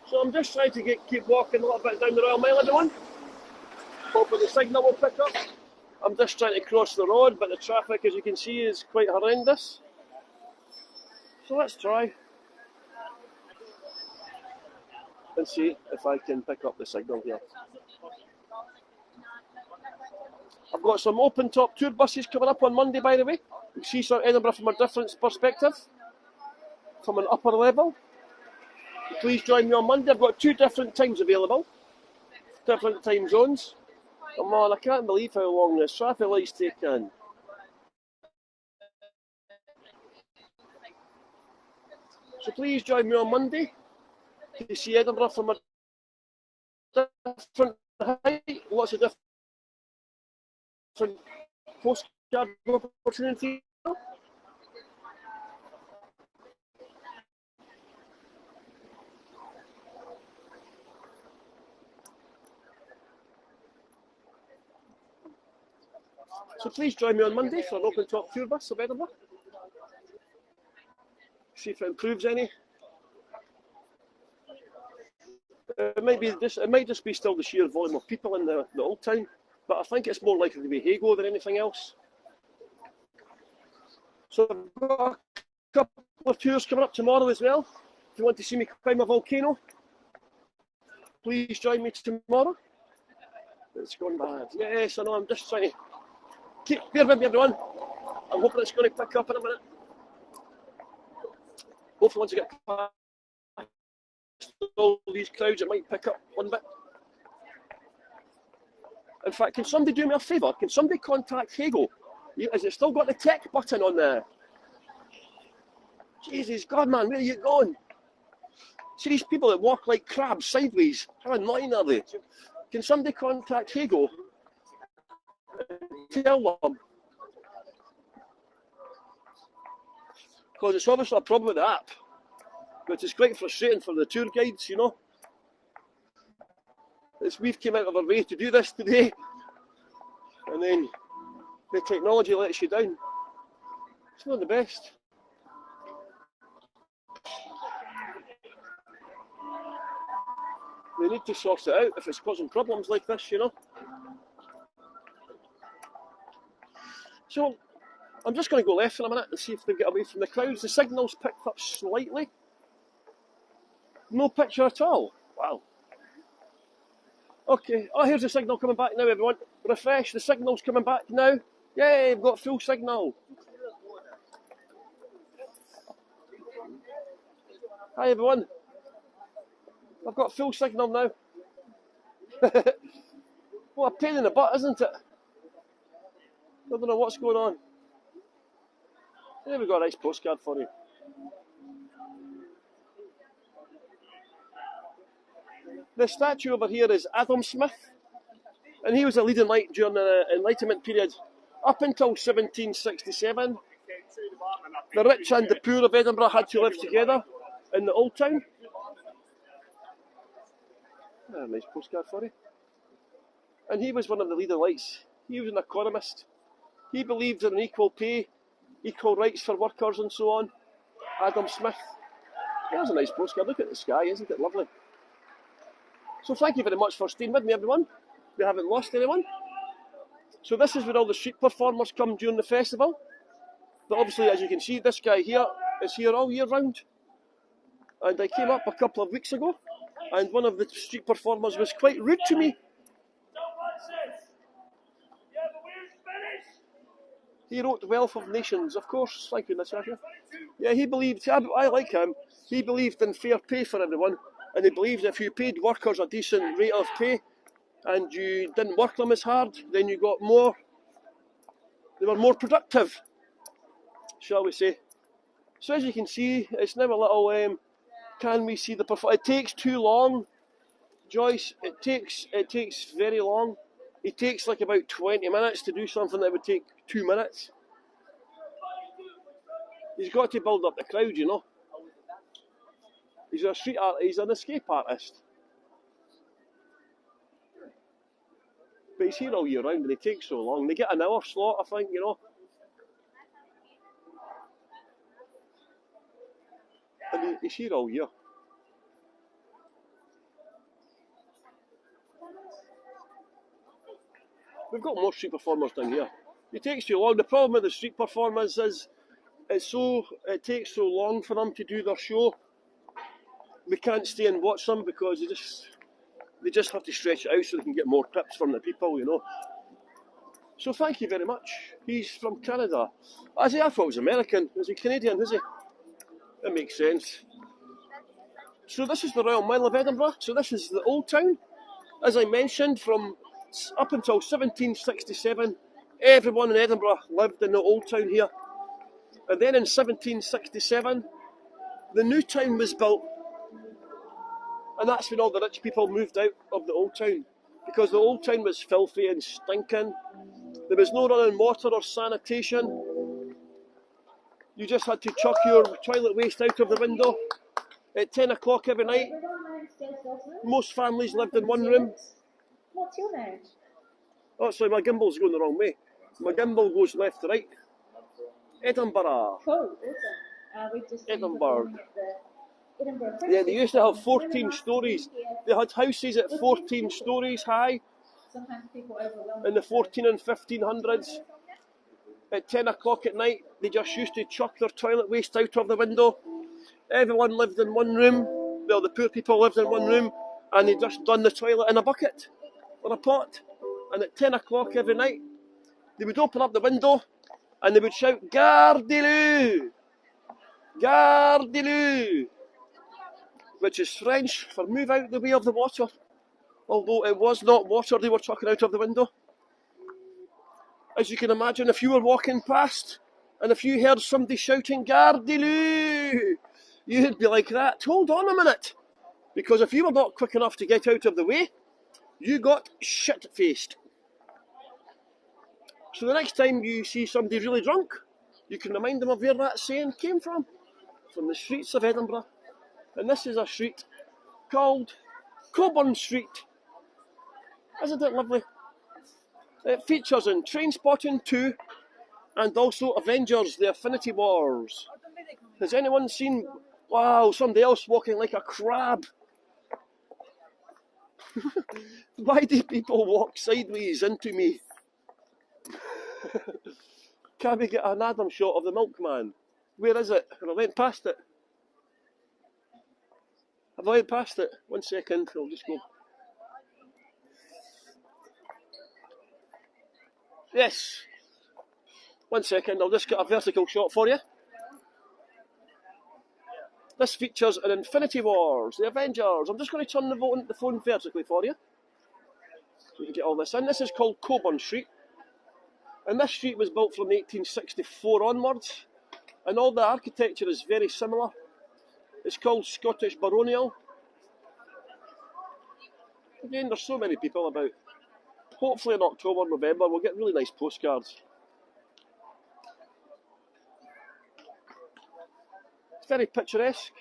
So I'm just trying to keep walking a little bit down the Royal Mile, everyone. Hoping the signal will pick up. I'm just trying to cross the road, but the traffic, as you can see, is quite horrendous. So let's try and see if I can pick up the signal here. I've got some open-top tour buses coming up on Monday, by the way. You see some Edinburgh from a different perspective, from an upper level. Please join me on Monday. I've got 2 different times available, different time zones. Come on, I can't believe how long this traffic light's taken. So please join me on Monday to see Edinburgh from a different height. Lots of different postcard opportunities. So please join me on Monday for an open top tour bus of Edinburgh. See if it improves any. It might just be still the sheer volume of people in the old town, but I think it's more likely to be Heygo than anything else. So I've got a couple of tours coming up tomorrow as well. If you want to see me climb a volcano, please join me tomorrow. It's gone bad. Yes, I know, I'm just trying to bear with me, everyone. I'm hoping it's going to pick up in a minute. Hopefully once I get past all these crowds, it might pick up one bit. In fact, can somebody do me a favour? Can somebody contact Heygo? Has it still got the tech button on there? Jesus, God, man, where are you going? See these people that walk like crabs sideways? How annoying are they? Can somebody contact Heygo? Tell them. Because it's obviously a problem with the app, which is quite frustrating for the tour guides, you know. We've came out of our way to do this today, and then the technology lets you down. It's not the best. They need to sort it out if it's causing problems like this, you know. So I'm just going to go left for a minute and see if they get away from the crowds. The signal's picked up slightly. No picture at all. Wow. Okay. Oh, here's the signal coming back now, everyone. Refresh. The signal's coming back now. Yay, we've got full signal. Hi, everyone. I've got full signal now. What a pain in the butt, isn't it? I don't know what's going on. There we go, a nice postcard for you. The statue over here is Adam Smith, and he was a leading light during the Enlightenment period up until 1767. The rich and the poor of Edinburgh had to live together in the old town. A nice postcard for you. And he was one of the leading lights. He was an economist. He believed in equal pay, equal rights for workers and so on. Adam Smith. There's a nice postcard. Look at the sky, isn't it lovely? So thank you very much for staying with me, everyone. We haven't lost anyone. So this is where all the street performers come during the festival. But obviously, as you can see, this guy here is here all year round. And I came up a couple of weeks ago, and one of the street performers was quite rude to me. He wrote Wealth of Nations, of course. Thank you, Natasha. Yeah, he believed, I like him, he believed in fair pay for everyone. And he believed if you paid workers a decent rate of pay and you didn't work them as hard, then you got more, they were more productive, shall we say. So as you can see, it's now a little, can we see the performance? It takes too long, Joyce, it takes very long. It takes like about 20 minutes to do something that would take 2 minutes. He's got to build up the crowd, you know. He's a street art. He's an escape artist. But he's here all year round and he takes so long. They get an hour slot, I think, you know. And he's here all year. We've got more street performers down here. It takes too long. The problem with the street performers is it takes so long for them to do their show. We can't stay and watch them because they just have to stretch it out so they can get more tips from the people, you know. So thank you very much. He's from Canada. I thought he was American. Is he Canadian, is he? That makes sense. So this is the Royal Mile of Edinburgh. So this is the old town. As I mentioned, from up until 1767, everyone in Edinburgh lived in the old town here. And then in 1767, the new town was built. And that's when all the rich people moved out of the old town. Because the old town was filthy and stinking. There was no running water or sanitation. You just had to chuck your toilet waste out of the window at 10 o'clock every night. Most families lived in one room. What's your name? Oh, sorry, my gimbal's going the wrong way. My gimbal goes left to right. Edinburgh. Cool, awesome. We've just Edinburgh. Edinburgh. Yeah, they used to have 14 stories. They had houses at 14 stories high Sometimes people overwhelm in the 14 and 1500s. At 10 o'clock at night, they just used to chuck their toilet waste out of the window. Everyone lived in one room. Well, the poor people lived in one room, and they just done the toilet in a bucket or a pot. And at 10 o'clock every night, they would open up the window and they would shout, "Gardez-le! Gardez-le!" which is French for "move out the way of the water." Although it was not water they were chucking out of the window. As you can imagine, if you were walking past and if you heard somebody shouting, "Gardez-le!" you'd be like that. Hold on a minute. Because if you were not quick enough to get out of the way, you got shit-faced. So the next time you see somebody really drunk, you can remind them of where that saying came from the streets of Edinburgh. And this is a street called Corbin Street. Isn't it lovely? It features in Trainspotting 2 and also Avengers: The Infinity Wars. Has anyone seen, wow, somebody else walking like a crab? Why do people walk sideways into me? Can we get an Adam shot of the milkman? Where is it? Have I went past it? Have I went past it? 1 second, I'll just go. Yes. 1 second, I'll just get a vertical shot for you. This features in Infinity Wars, The Avengers. I'm just going to turn the phone vertically for you, so you can get all this in. This is called Corbin Street. And this street was built from 1864 onwards. And all the architecture is very similar. It's called Scottish Baronial. Again, there's so many people about. Hopefully in October, November, we'll get really nice postcards. It's very picturesque.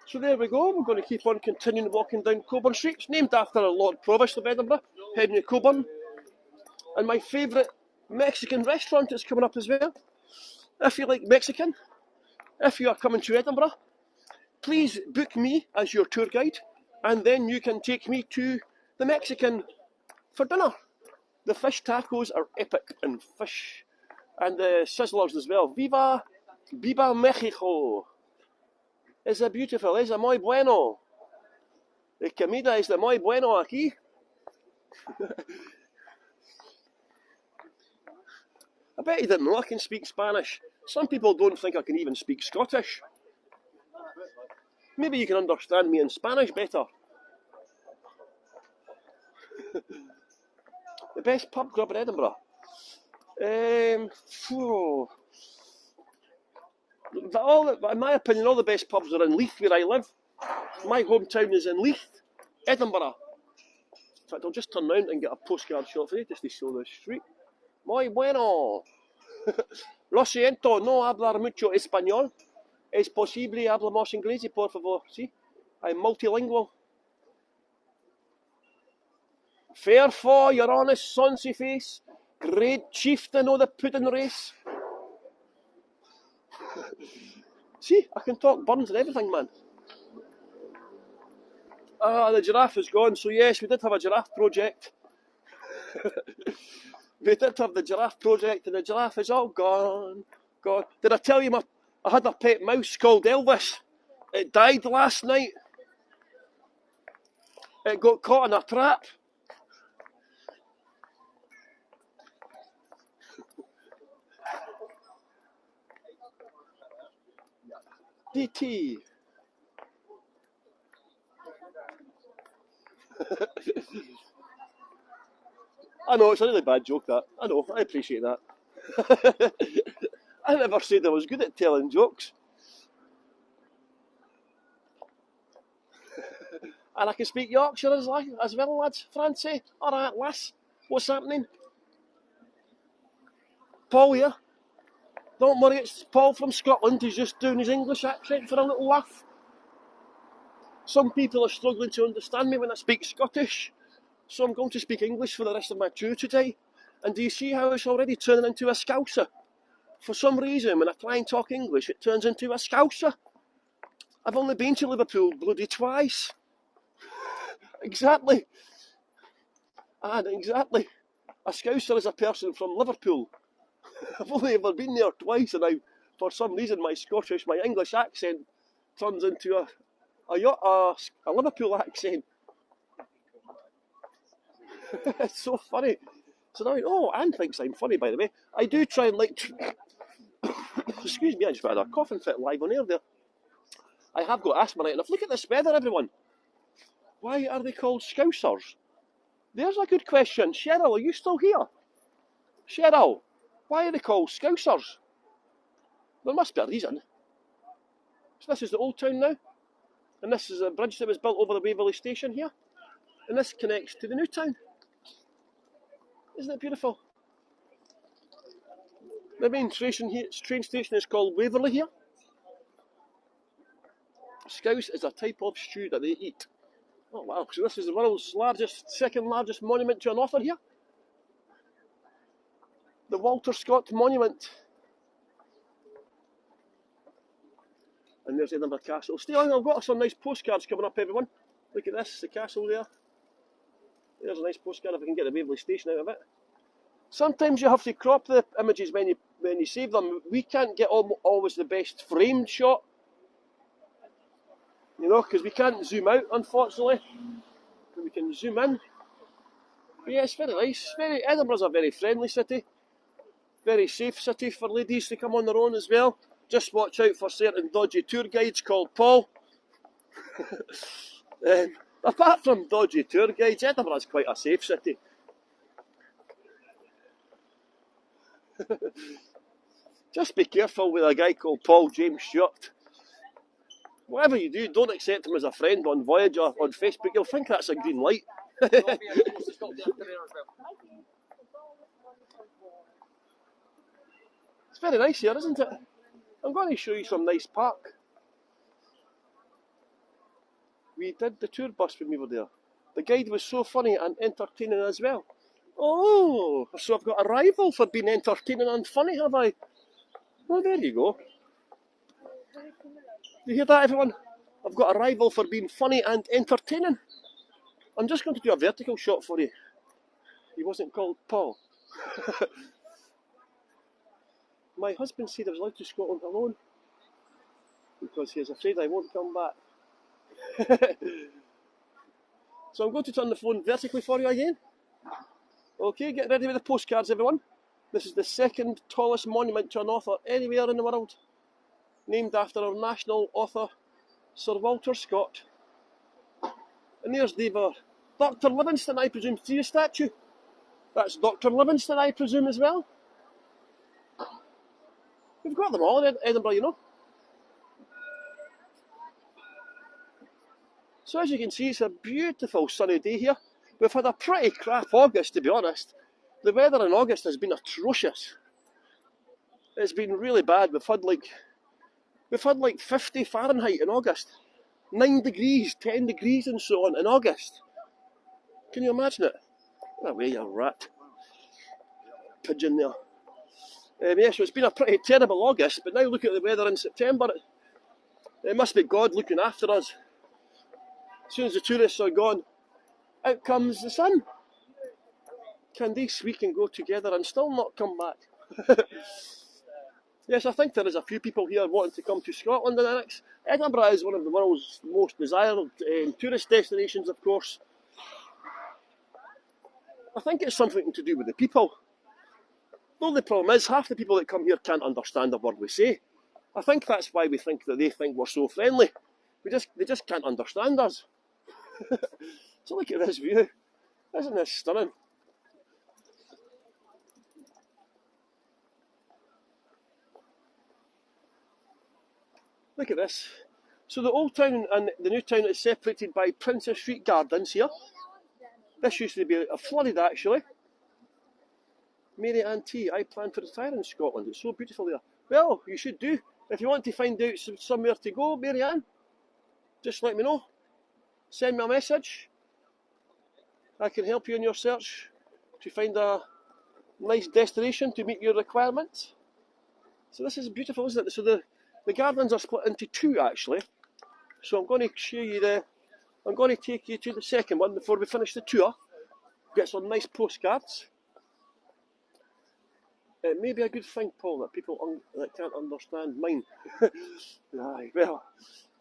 So there we go, we're going to keep on continuing walking down Coburn Street. It's named after a Lord Provost of Edinburgh, Henry Coburn. And my favourite Mexican restaurant is coming up as well. If you like Mexican, if you are coming to Edinburgh, please book me as your tour guide, and then you can take me to the Mexican for dinner. The fish tacos are epic, and fish, and the sizzlers as well. Viva Mexico! Es beautiful, es muy bueno. La comida es muy bueno aquí. I bet you didn't know I can speak Spanish. Some people don't think I can even speak Scottish. Maybe you can understand me in Spanish better. The best pub grub in Edinburgh. In my opinion, all the best pubs are in Leith, where I live. My hometown is in Leith, Edinburgh. In fact, I'll just turn round and get a postcard shot for you just to show the street. Muy bueno. Lo siento, no hablar mucho español. Es posible hablamos inglés, por favor. See? I'm multilingual. Fair for your honest sonsy face, great chieftain o' the pudding race. See, I can talk Burns and everything, man. The giraffe is gone, so yes, we did have a giraffe project. We did have the giraffe project, and the giraffe is all gone. Gone. Did I tell you I had a pet mouse called Elvis? It died last night. It got caught in a trap. DT. I know, it's a really bad joke, that. I know, I appreciate that. I never said I was good at telling jokes. And I can speak Yorkshire as well, lads. Francie, alright, lass. What's happening? Paul here. Don't worry, it's Paul from Scotland. He's just doing his English accent for a little laugh. Some people are struggling to understand me when I speak Scottish, so I'm going to speak English for the rest of my tour today. And do you see how it's already turning into a Scouser? for some reason, when I try and talk English, it turns into a Scouser. I've only been to Liverpool bloody twice. Exactly. And exactly. A Scouser is a person from Liverpool. I've only ever been there twice, and for some reason, my English accent turns into a Liverpool accent. It's so funny. So now, Anne thinks I'm funny, by the way. I do try and excuse me, I just had a coughing fit live on air there. I have got asthma right enough. Look at this weather, everyone. Why are they called Scousers? There's a good question. Cheryl, are you still here? Cheryl, why are they called Scousers? There must be a reason. So this is the old town now. And this is a bridge that was built over the Waverley station here. And this connects to the new town. Isn't it beautiful? The main train station is called Waverley here. Scouse is a type of stew that they eat. Oh wow, so this is the world's second largest monument to an author here. The Walter Scott Monument. And there's Edinburgh Castle. Stay on, I've got some nice postcards coming up, everyone. Look at this, the castle there. There's a nice postcard if I can get the Waverley station out of it. Sometimes you have to crop the images when you save them. We can't get always the best framed shot. You know, because we can't zoom out, unfortunately. But we can zoom in. But yeah, it's very nice. Edinburgh's a very friendly city. Very safe city for ladies to come on their own as well. Just watch out for certain dodgy tour guides called Paul. Apart from dodgy tour guides, Edinburgh's quite a safe city. Just be careful with a guy called Paul James Stewart. Whatever you do, don't accept him as a friend on Voyager on Facebook. You'll think that's a green light. It's very nice here, isn't it? I'm going to show you some nice park. We did the tour bus when we were there. The guide was so funny and entertaining as well. Oh, so I've got a rival for being entertaining and funny, have I? Well, there you go. You hear that, everyone? I've got a rival for being funny and entertaining. I'm just going to do a vertical shot for you. He wasn't called Paul. My husband said I was allowed to Scotland alone because he is afraid I won't come back. So I'm going to turn the phone vertically for you again. Okay, get ready with the postcards, everyone. This is the second tallest monument to an author anywhere in the world, named after our national author, Sir Walter Scott. And there's Dr. Livingston, I presume. See the statue? That's Dr. Livingston, I presume, as well. We've got them all in Edinburgh, you know. So as you can see, it's a beautiful sunny day here. We've had a pretty crap August, to be honest. The weather in August has been atrocious. It's been really bad. We've had like 50 Fahrenheit in August. 9 degrees, 10 degrees and so on in August. Can you imagine it? Get away, you rat. Pigeon there. Yeah, so it's been a pretty terrible August, but now look at the weather in September. It must be God looking after us. As soon as the tourists are gone, out comes the sun. Can these we can go together and still not come back? Yes, I think there is a few people here wanting to come to Scotland in the next. Edinburgh is one of the world's most desired tourist destinations, of course. I think it's something to do with the people. The only problem is half the people that come here can't understand a word we say. I think that's why we think that they think we're so friendly. They just can't understand us. So look at this view. Isn't this stunning? Look at this. So the old town and the new town is separated by Princess Street Gardens here. This used to be flooded actually. Mary Ann T, I plan to retire in Scotland. It's so beautiful there. Well, you should do. If you want to find out somewhere to go, Mary Ann, just let me know. Send me a message. I can help you in your search to find a nice destination to meet your requirements. So this is beautiful, isn't it? So the gardens are split into two, actually. So I'm going to show you I'm going to take you to the second one before we finish the tour. Get some nice postcards. It may be a good thing, Paul, that people that can't understand mine. Aye, well,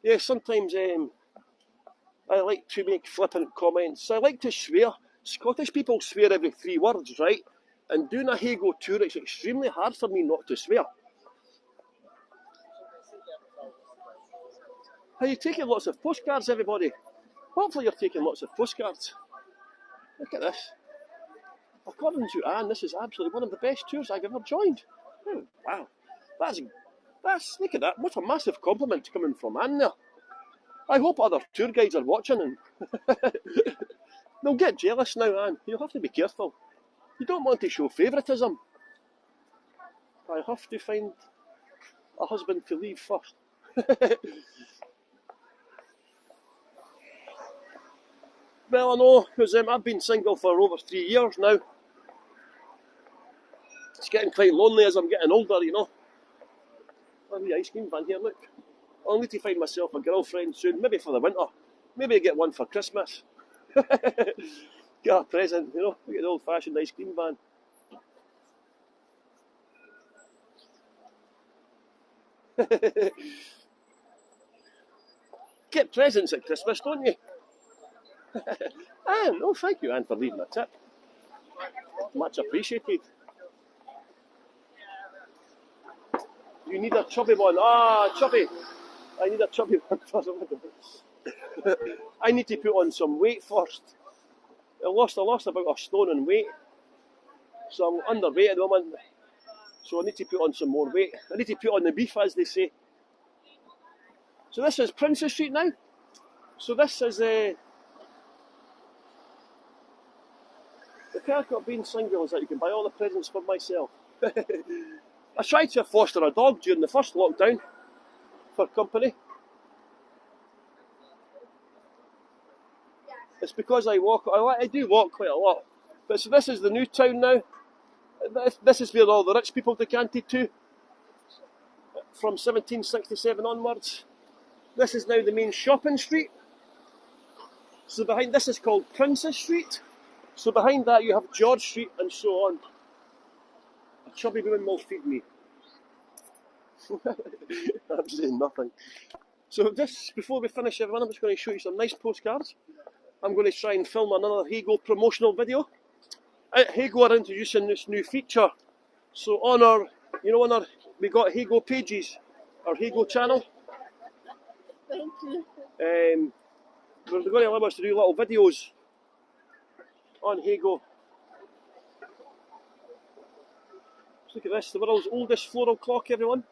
yeah, sometimes I like to make flippant comments. I like to swear. Scottish people swear every 3 words, right? And doing a Heygo tour, it's extremely hard for me not to swear. Are you taking lots of postcards, everybody? Hopefully you're taking lots of postcards. Look at this. According to Anne, this is absolutely one of the best tours I've ever joined. Oh, wow. That's look at that. What a massive compliment coming from Anne there. I hope other tour guides are watching and they'll get jealous now, Anne. You'll have to be careful. You don't want to show favouritism. I have to find a husband to leave first. Well, I know, because I've been single for over 3 years now. It's getting quite lonely as I'm getting older, you know. A wee ice cream van here, look. I'll need to find myself a girlfriend soon, maybe for the winter. Maybe get one for Christmas. Get a present, you know, get the old-fashioned ice cream van. Get presents at Christmas, don't you? Anne, oh thank you, Anne, for leaving a tip. Much appreciated. You need a chubby one. Ah, chubby. I need a chubby one first. I need to put on some weight first. I lost about a stone in weight. So I'm underweight at the moment. So I need to put on some more weight. I need to put on the beef, as they say. So this is Princess Street now. So this is the perk of being single is that you can buy all the presents for myself. I tried to foster a dog during the first lockdown for company. It's because I do walk quite a lot. But so this is the new town now. This is where all the rich people decanted to from 1767 onwards. This is now the main shopping street. So behind this is called Princess Street. So behind that you have George Street and so on. A chubby woman will feed me. I'm saying nothing. So just before we finish, everyone, I'm just going to show you some nice postcards. I'm going to try and film another Heygo promotional video. At Heygo are introducing this new feature. So on our, we got Heygo pages, our Heygo channel. Thank you. They're going to allow us to do little videos on Heygo. Look at this, the world's oldest floral clock, everyone.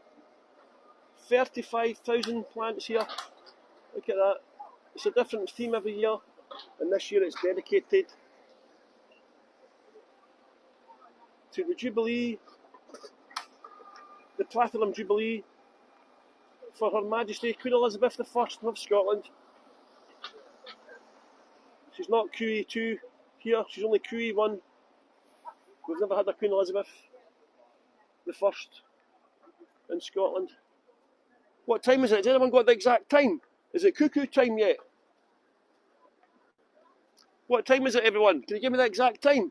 35,000 plants here. Look at that. It's a different theme every year, and this year it's dedicated to the Jubilee, the Platinum Jubilee, for Her Majesty Queen Elizabeth I of Scotland. She's not QE2 here, she's only QE1. We've never had a Queen Elizabeth I in Scotland. What time is it? Has anyone got the exact time? Is it cuckoo time yet? What time is it, everyone? Can you give me the exact time?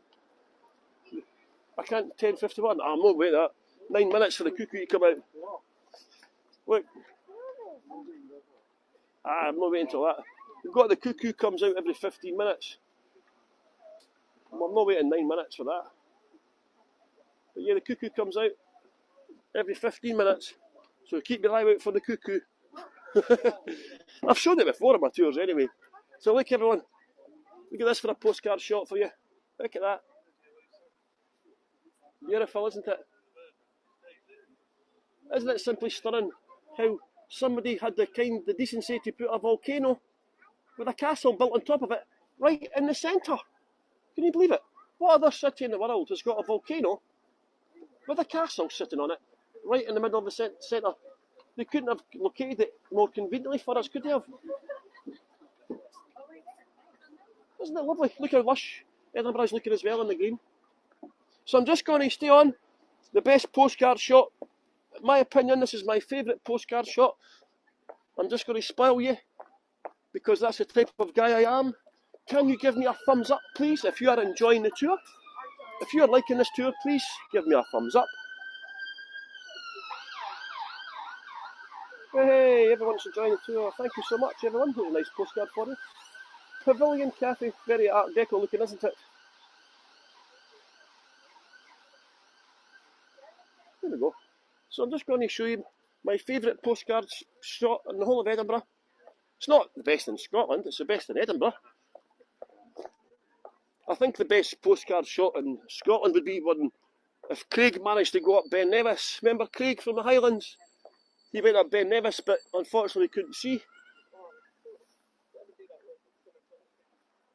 I can't. 10:51. I'm not waiting that. 9 minutes for the cuckoo to come out. Look. I'm not waiting until that. We've got the cuckoo comes out every 15 minutes. I'm not waiting 9 minutes for that. But yeah, the cuckoo comes out every 15 minutes. So keep your eye out for the cuckoo. I've shown it before on my tours anyway. So look, everyone. Look at this for a postcard shot for you. Look at that. Beautiful, isn't it? Isn't it simply stunning how somebody had the decency to put a volcano with a castle built on top of it right in the centre? Can you believe it? What other city in the world has got a volcano with a castle sitting on it right in the middle of the centre? They couldn't have located it more conveniently for us, could they have? Isn't it lovely? Look how lush Edinburgh is looking as well in the green. So I'm just going to stay on the best postcard shot my opinion, this is my favourite postcard shot. I'm just going to spoil you, because that's the type of guy I am. Can you give me a thumbs up, please, if you are enjoying the tour? If you are liking this tour, please give me a thumbs up. Hey, everyone's enjoying the tour. Thank you so much, everyone. Here's a nice postcard for you. Pavilion Cafe, very Art Deco looking, isn't it? There we go. So I'm just going to show you my favourite postcard shot in the whole of Edinburgh. It's not the best in Scotland, it's the best in Edinburgh. I think the best postcard shot in Scotland would be one if Craig managed to go up Ben Nevis. Remember Craig from the Highlands? He went up Ben Nevis, but unfortunately couldn't see.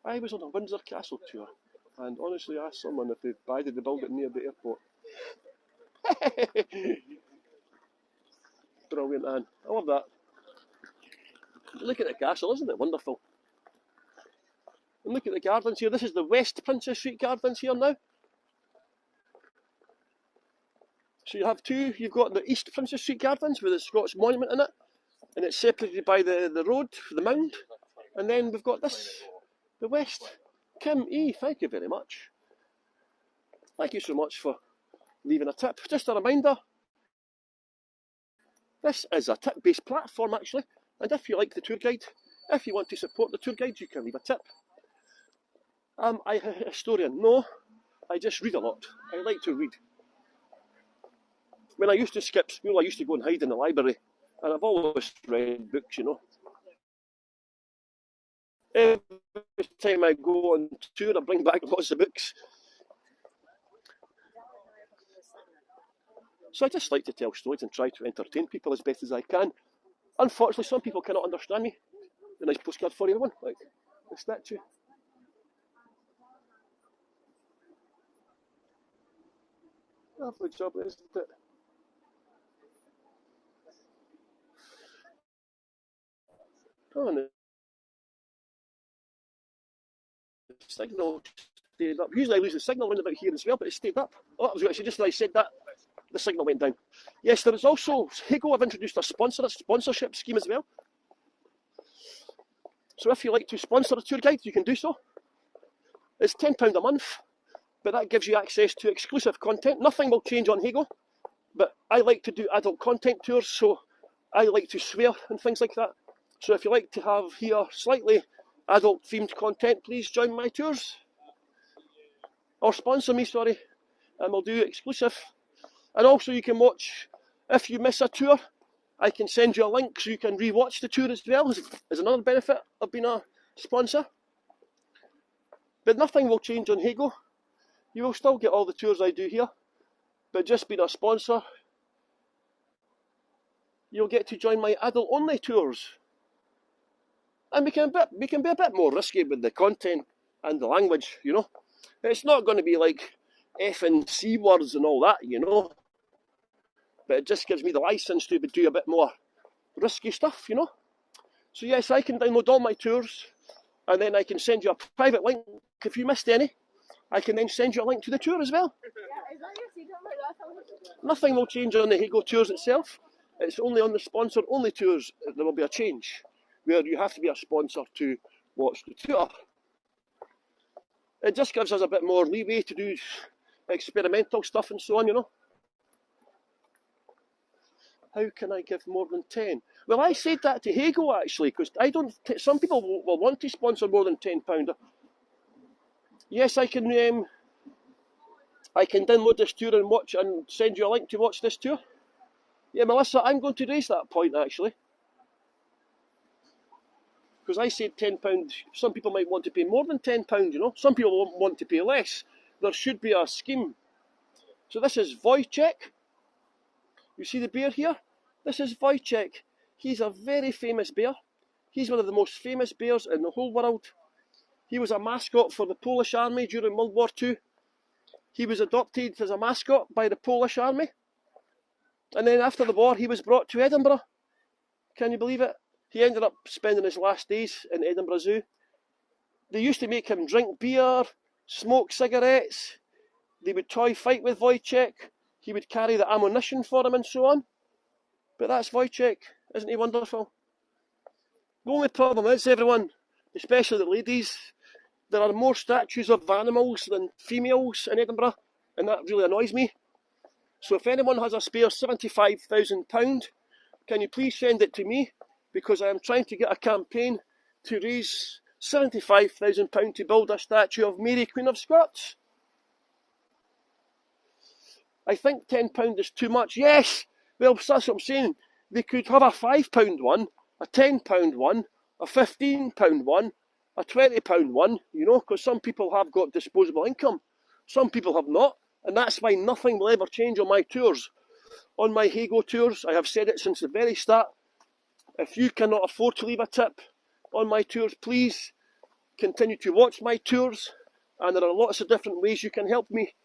I was on a Windsor Castle tour, and honestly asked someone if they'd buy the build it near the airport. Brilliant, Anne. I love that. Look at the castle, isn't it wonderful? And look at the gardens here. This is the West Princess Street Gardens here now. So you have two. You've got the East Princess Street Gardens with the Scots Monument in it, and it's separated by the road, the mound. And then we've got this, the West. Kim E, thank you very much. Thank you so much for leaving a tip. Just a reminder, this is a tip-based platform actually, and if you like the tour guide, if you want to support the tour guide, you can leave a tip. Am I a historian? No, I just read a lot. I like to read. When I used to skip school, I used to go and hide in the library, and I've always read books, you know. Every time I go on tour, I bring back lots of books. So I just like to tell stories and try to entertain people as best as I can. Unfortunately, some people cannot understand me. A nice postcard for everyone, like the statue. Lovely job, isn't it? Oh, and the signal stayed up. Usually I lose the signal around about here as well, but it stayed up. Oh, that was actually just as I said that, the signal went down. Yes, there is also, Heygo have introduced a sponsorship scheme as well. So if you like to sponsor a tour guide, you can do so. It's £10 a month, but that gives you access to exclusive content. Nothing will change on Heygo, but I like to do adult content tours, so I like to swear and things like that. So if you like to have here slightly adult themed content, please join my tours. Or sponsor me, sorry, and we'll do exclusive. And also you can watch, if you miss a tour, I can send you a link so you can re-watch the tour as well, as another benefit of being a sponsor. But nothing will change on Heygo. You will still get all the tours I do here, but just being a sponsor, you'll get to join my adult-only tours. And we can be a bit more risky with the content and the language, you know. It's not going to be like F and C words and all that, you know. But it just gives me the license to do a bit more risky stuff, you know. So yes, I can download all my tours, and then I can send you a private link if you missed any. I can then send you a link to the tour as well. Yeah, is that your secret like that? Nothing will change on the Heygo tours itself. It's only on the sponsor-only tours that there will be a change, where you have to be a sponsor to watch the tour. It just gives us a bit more leeway to do experimental stuff and so on, you know. How can I give more than 10? Well, I said that to Heygo actually, because some people will want to sponsor more than £10. Yes, I can download this tour and watch and send you a link to watch this tour. Yeah, Melissa, I'm going to raise that point actually. Because I said £10, some people might want to pay more than £10, you know. Some people won't want to pay less. There should be a scheme. So this is Wojciech. You see the bear here? This is Wojciech. He's a very famous bear. He's one of the most famous bears in the whole world. He was a mascot for the Polish army during World War II. He was adopted as a mascot by the Polish army. And then after the war, he was brought to Edinburgh. Can you believe it? He ended up spending his last days in Edinburgh Zoo. They used to make him drink beer, smoke cigarettes. They would toy fight with Wojciech. He would carry the ammunition for him and so on. But that's Wojciech, isn't he wonderful? The only problem is, everyone, especially the ladies, there are more statues of animals than females in Edinburgh, and that really annoys me. So if anyone has a spare £75,000, can you please send it to me? Because I am trying to get a campaign to raise £75,000 to build a statue of Mary, Queen of Scots. I think £10 is too much. Yes! Well, that's what I'm saying. They could have a £5 one, a £10 one, a £15 one, a £20 one, you know, because some people have got disposable income. Some people have not, and that's why nothing will ever change on my tours. On my Heygo tours, I have said it since the very start, if you cannot afford to leave a tip on my tours, please continue to watch my tours, and there are lots of different ways you can help me.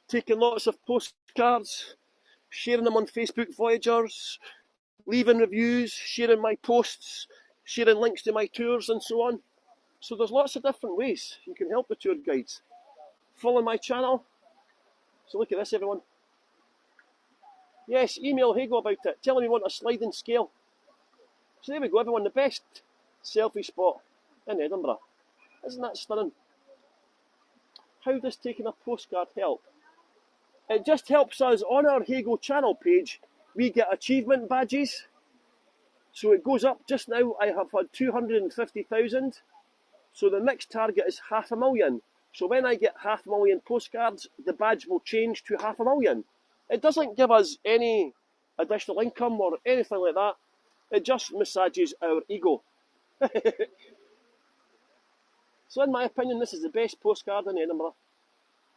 Taking lots of postcards, sharing them on Facebook Voyagers, leaving reviews, sharing my posts, sharing links to my tours and so on. So there's lots of different ways you can help the tour guides. Follow my channel. So look at this, everyone. Yes, email Heygo about it. Tell him you want a sliding scale. So there we go, everyone. The best selfie spot in Edinburgh. Isn't that stunning? How does taking a postcard help? It just helps us on our Heygo channel page. We get achievement badges. So it goes up. Just now I have had 250,000. So the next target is 500,000. So when I get 500,000 postcards, the badge will change to 500,000. It doesn't give us any additional income or anything like that. It just massages our ego. So in my opinion, this is the best postcard in Edinburgh.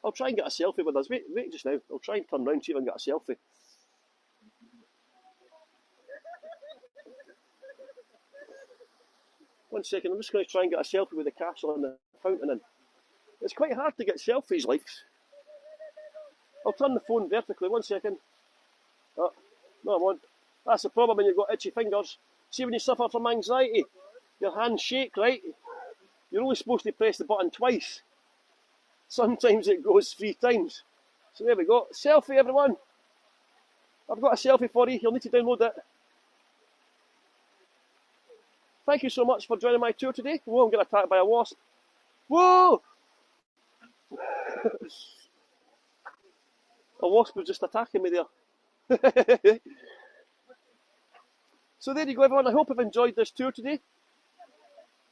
I'll try and get a selfie with us. Wait just now. I'll try and turn round and see if I can get a selfie. One second, I'm just going to try and get a selfie with the castle and the fountain in. It's quite hard to get selfies, like. I'll turn the phone vertically, 1 second. Oh, no, I won't. That's the problem when you've got itchy fingers. See, when you suffer from anxiety, your hands shake, right? You're only supposed to press the button twice. Sometimes it goes 3 times. So there we go. Selfie, everyone. I've got a selfie for you. You'll need to download it. Thank you so much for joining my tour today. Whoa, I'm getting attacked by a wasp. Whoa! A wasp was just attacking me there. So there you go, everyone. I hope you've enjoyed this tour today.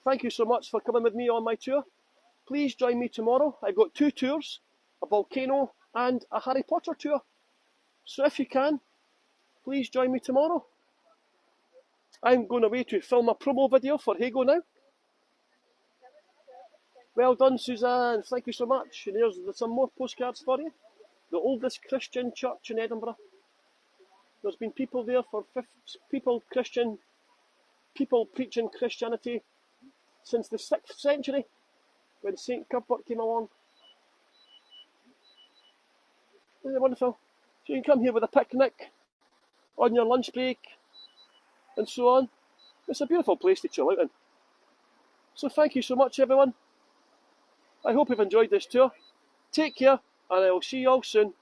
Thank you so much for coming with me on my tour. Please join me tomorrow. I've got 2 tours, a volcano and a Harry Potter tour. So if you can, please join me tomorrow. I'm going away to film a promo video for Heygo now. Well done, Suzanne. Thank you so much. And there's some more postcards for you. The oldest Christian church in Edinburgh. There's been people there for people preaching Christianity since the 6th century, when St. Cuthbert came along. Isn't it wonderful? So you can come here with a picnic on your lunch break and so on. It's a beautiful place to chill out in. So thank you so much, everyone. I hope you've enjoyed this tour. Take care, and I will see you all soon.